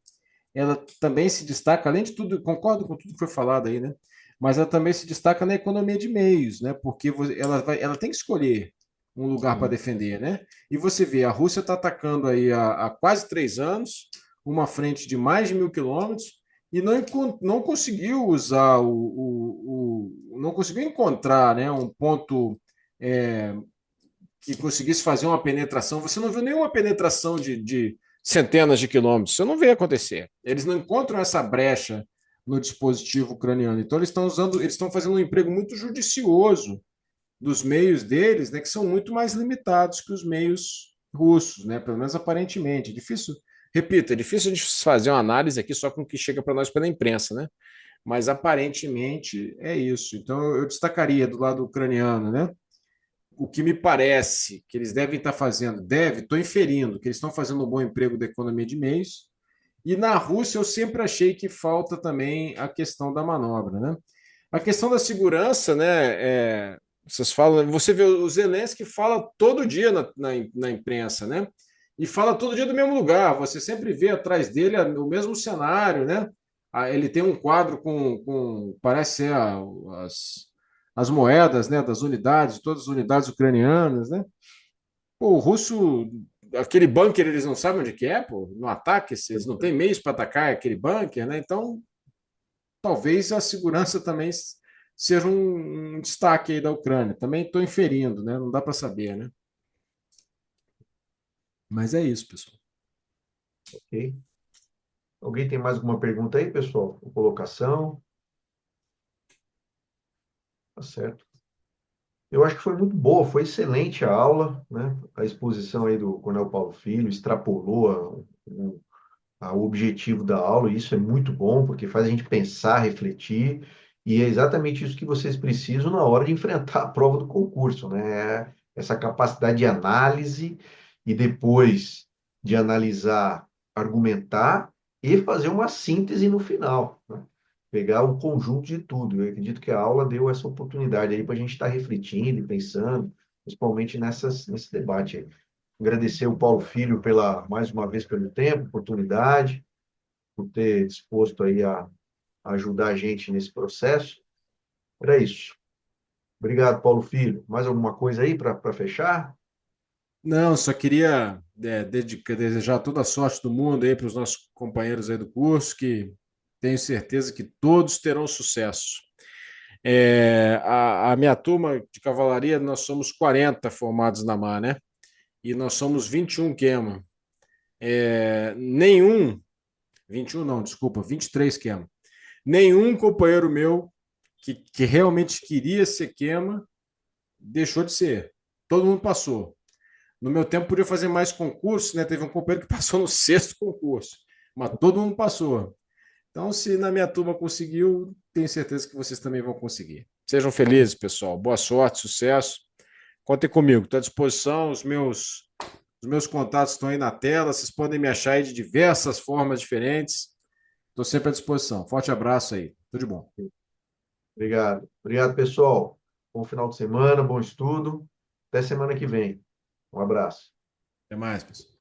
ela também se destaca, além de tudo, concordo com tudo que foi falado aí, né? Mas ela também se destaca na economia de meios, né? Porque ela tem que escolher um lugar para Sim. defender, né? E você vê, a Rússia está atacando aí há quase 3 anos, uma frente de mais de 1.000 quilômetros, e não conseguiu usar não conseguiu encontrar, né, um ponto é, que conseguisse fazer uma penetração. Você não viu nenhuma penetração de centenas de quilômetros. Você não vê acontecer. Eles não encontram essa brecha no dispositivo ucraniano. Então eles estão fazendo um emprego muito judicioso dos meios deles, né, que são muito mais limitados que os meios russos, né, pelo menos aparentemente. É difícil, repito, é difícil a gente fazer uma análise aqui só com o que chega para nós pela imprensa, né? Mas aparentemente é isso. Então eu destacaria do lado ucraniano, né? O que me parece que eles devem estar fazendo, estou inferindo que eles estão fazendo um bom emprego da economia de meios. E na Rússia eu sempre achei que falta também a questão da manobra, né? A questão da segurança, né? Vocês falam, você vê o Zelensky fala todo dia na imprensa, né? E fala todo dia do mesmo lugar. Você sempre vê atrás dele o mesmo cenário, né? Ele tem um quadro com parece ser as moedas, né, das unidades, todas as unidades ucranianas, né? Pô, o russo, aquele bunker, eles não sabem onde que é, pô, no ataque, eles não têm meios para atacar aquele bunker, né? Então, talvez a segurança também seja um destaque aí da Ucrânia. Também estou inferindo, né? Não dá para saber, né? Mas é isso, pessoal. Ok? Alguém tem mais alguma pergunta aí, pessoal? Ou colocação? Tá certo. Eu acho que foi muito boa, foi excelente a aula, né? A exposição aí do Coronel Paulo Filho extrapolou o objetivo da aula, e isso é muito bom, porque faz a gente pensar, refletir, e é exatamente isso que vocês precisam na hora de enfrentar a prova do concurso, né? Essa capacidade de análise e depois de analisar, argumentar e fazer uma síntese no final, né? Pegar o conjunto de tudo. Eu acredito que a aula deu essa oportunidade aí para a gente estar refletindo e pensando, principalmente nesse debate aí. Agradecer o Paulo Filho mais uma vez pelo tempo, oportunidade, por ter disposto aí a ajudar a gente nesse processo. Era isso. Obrigado, Paulo Filho. Mais alguma coisa aí para fechar? Não, só queria desejar toda a sorte do mundo aí para os nossos companheiros aí do curso, que tenho certeza que todos terão sucesso. A minha turma de cavalaria, nós somos 40 formados na MAR, né? E nós somos 21 quema. Nenhum, 21 não, desculpa, 23 quema. Nenhum companheiro meu que realmente queria ser quema deixou de ser. Todo mundo passou. No meu tempo podia fazer mais concursos, né? Teve um companheiro que passou no sexto concurso, mas todo mundo passou. Então, se na minha turma conseguiu, tenho certeza que vocês também vão conseguir. Sejam felizes, pessoal. Boa sorte, sucesso. Contem comigo, estou à disposição. Os meus contatos estão aí na tela. Vocês podem me achar aí de diversas formas diferentes. Estou sempre à disposição. Forte abraço aí. Tudo de bom. Obrigado. Obrigado, pessoal. Bom final de semana, bom estudo. Até semana que vem. Um abraço. Até mais, pessoal.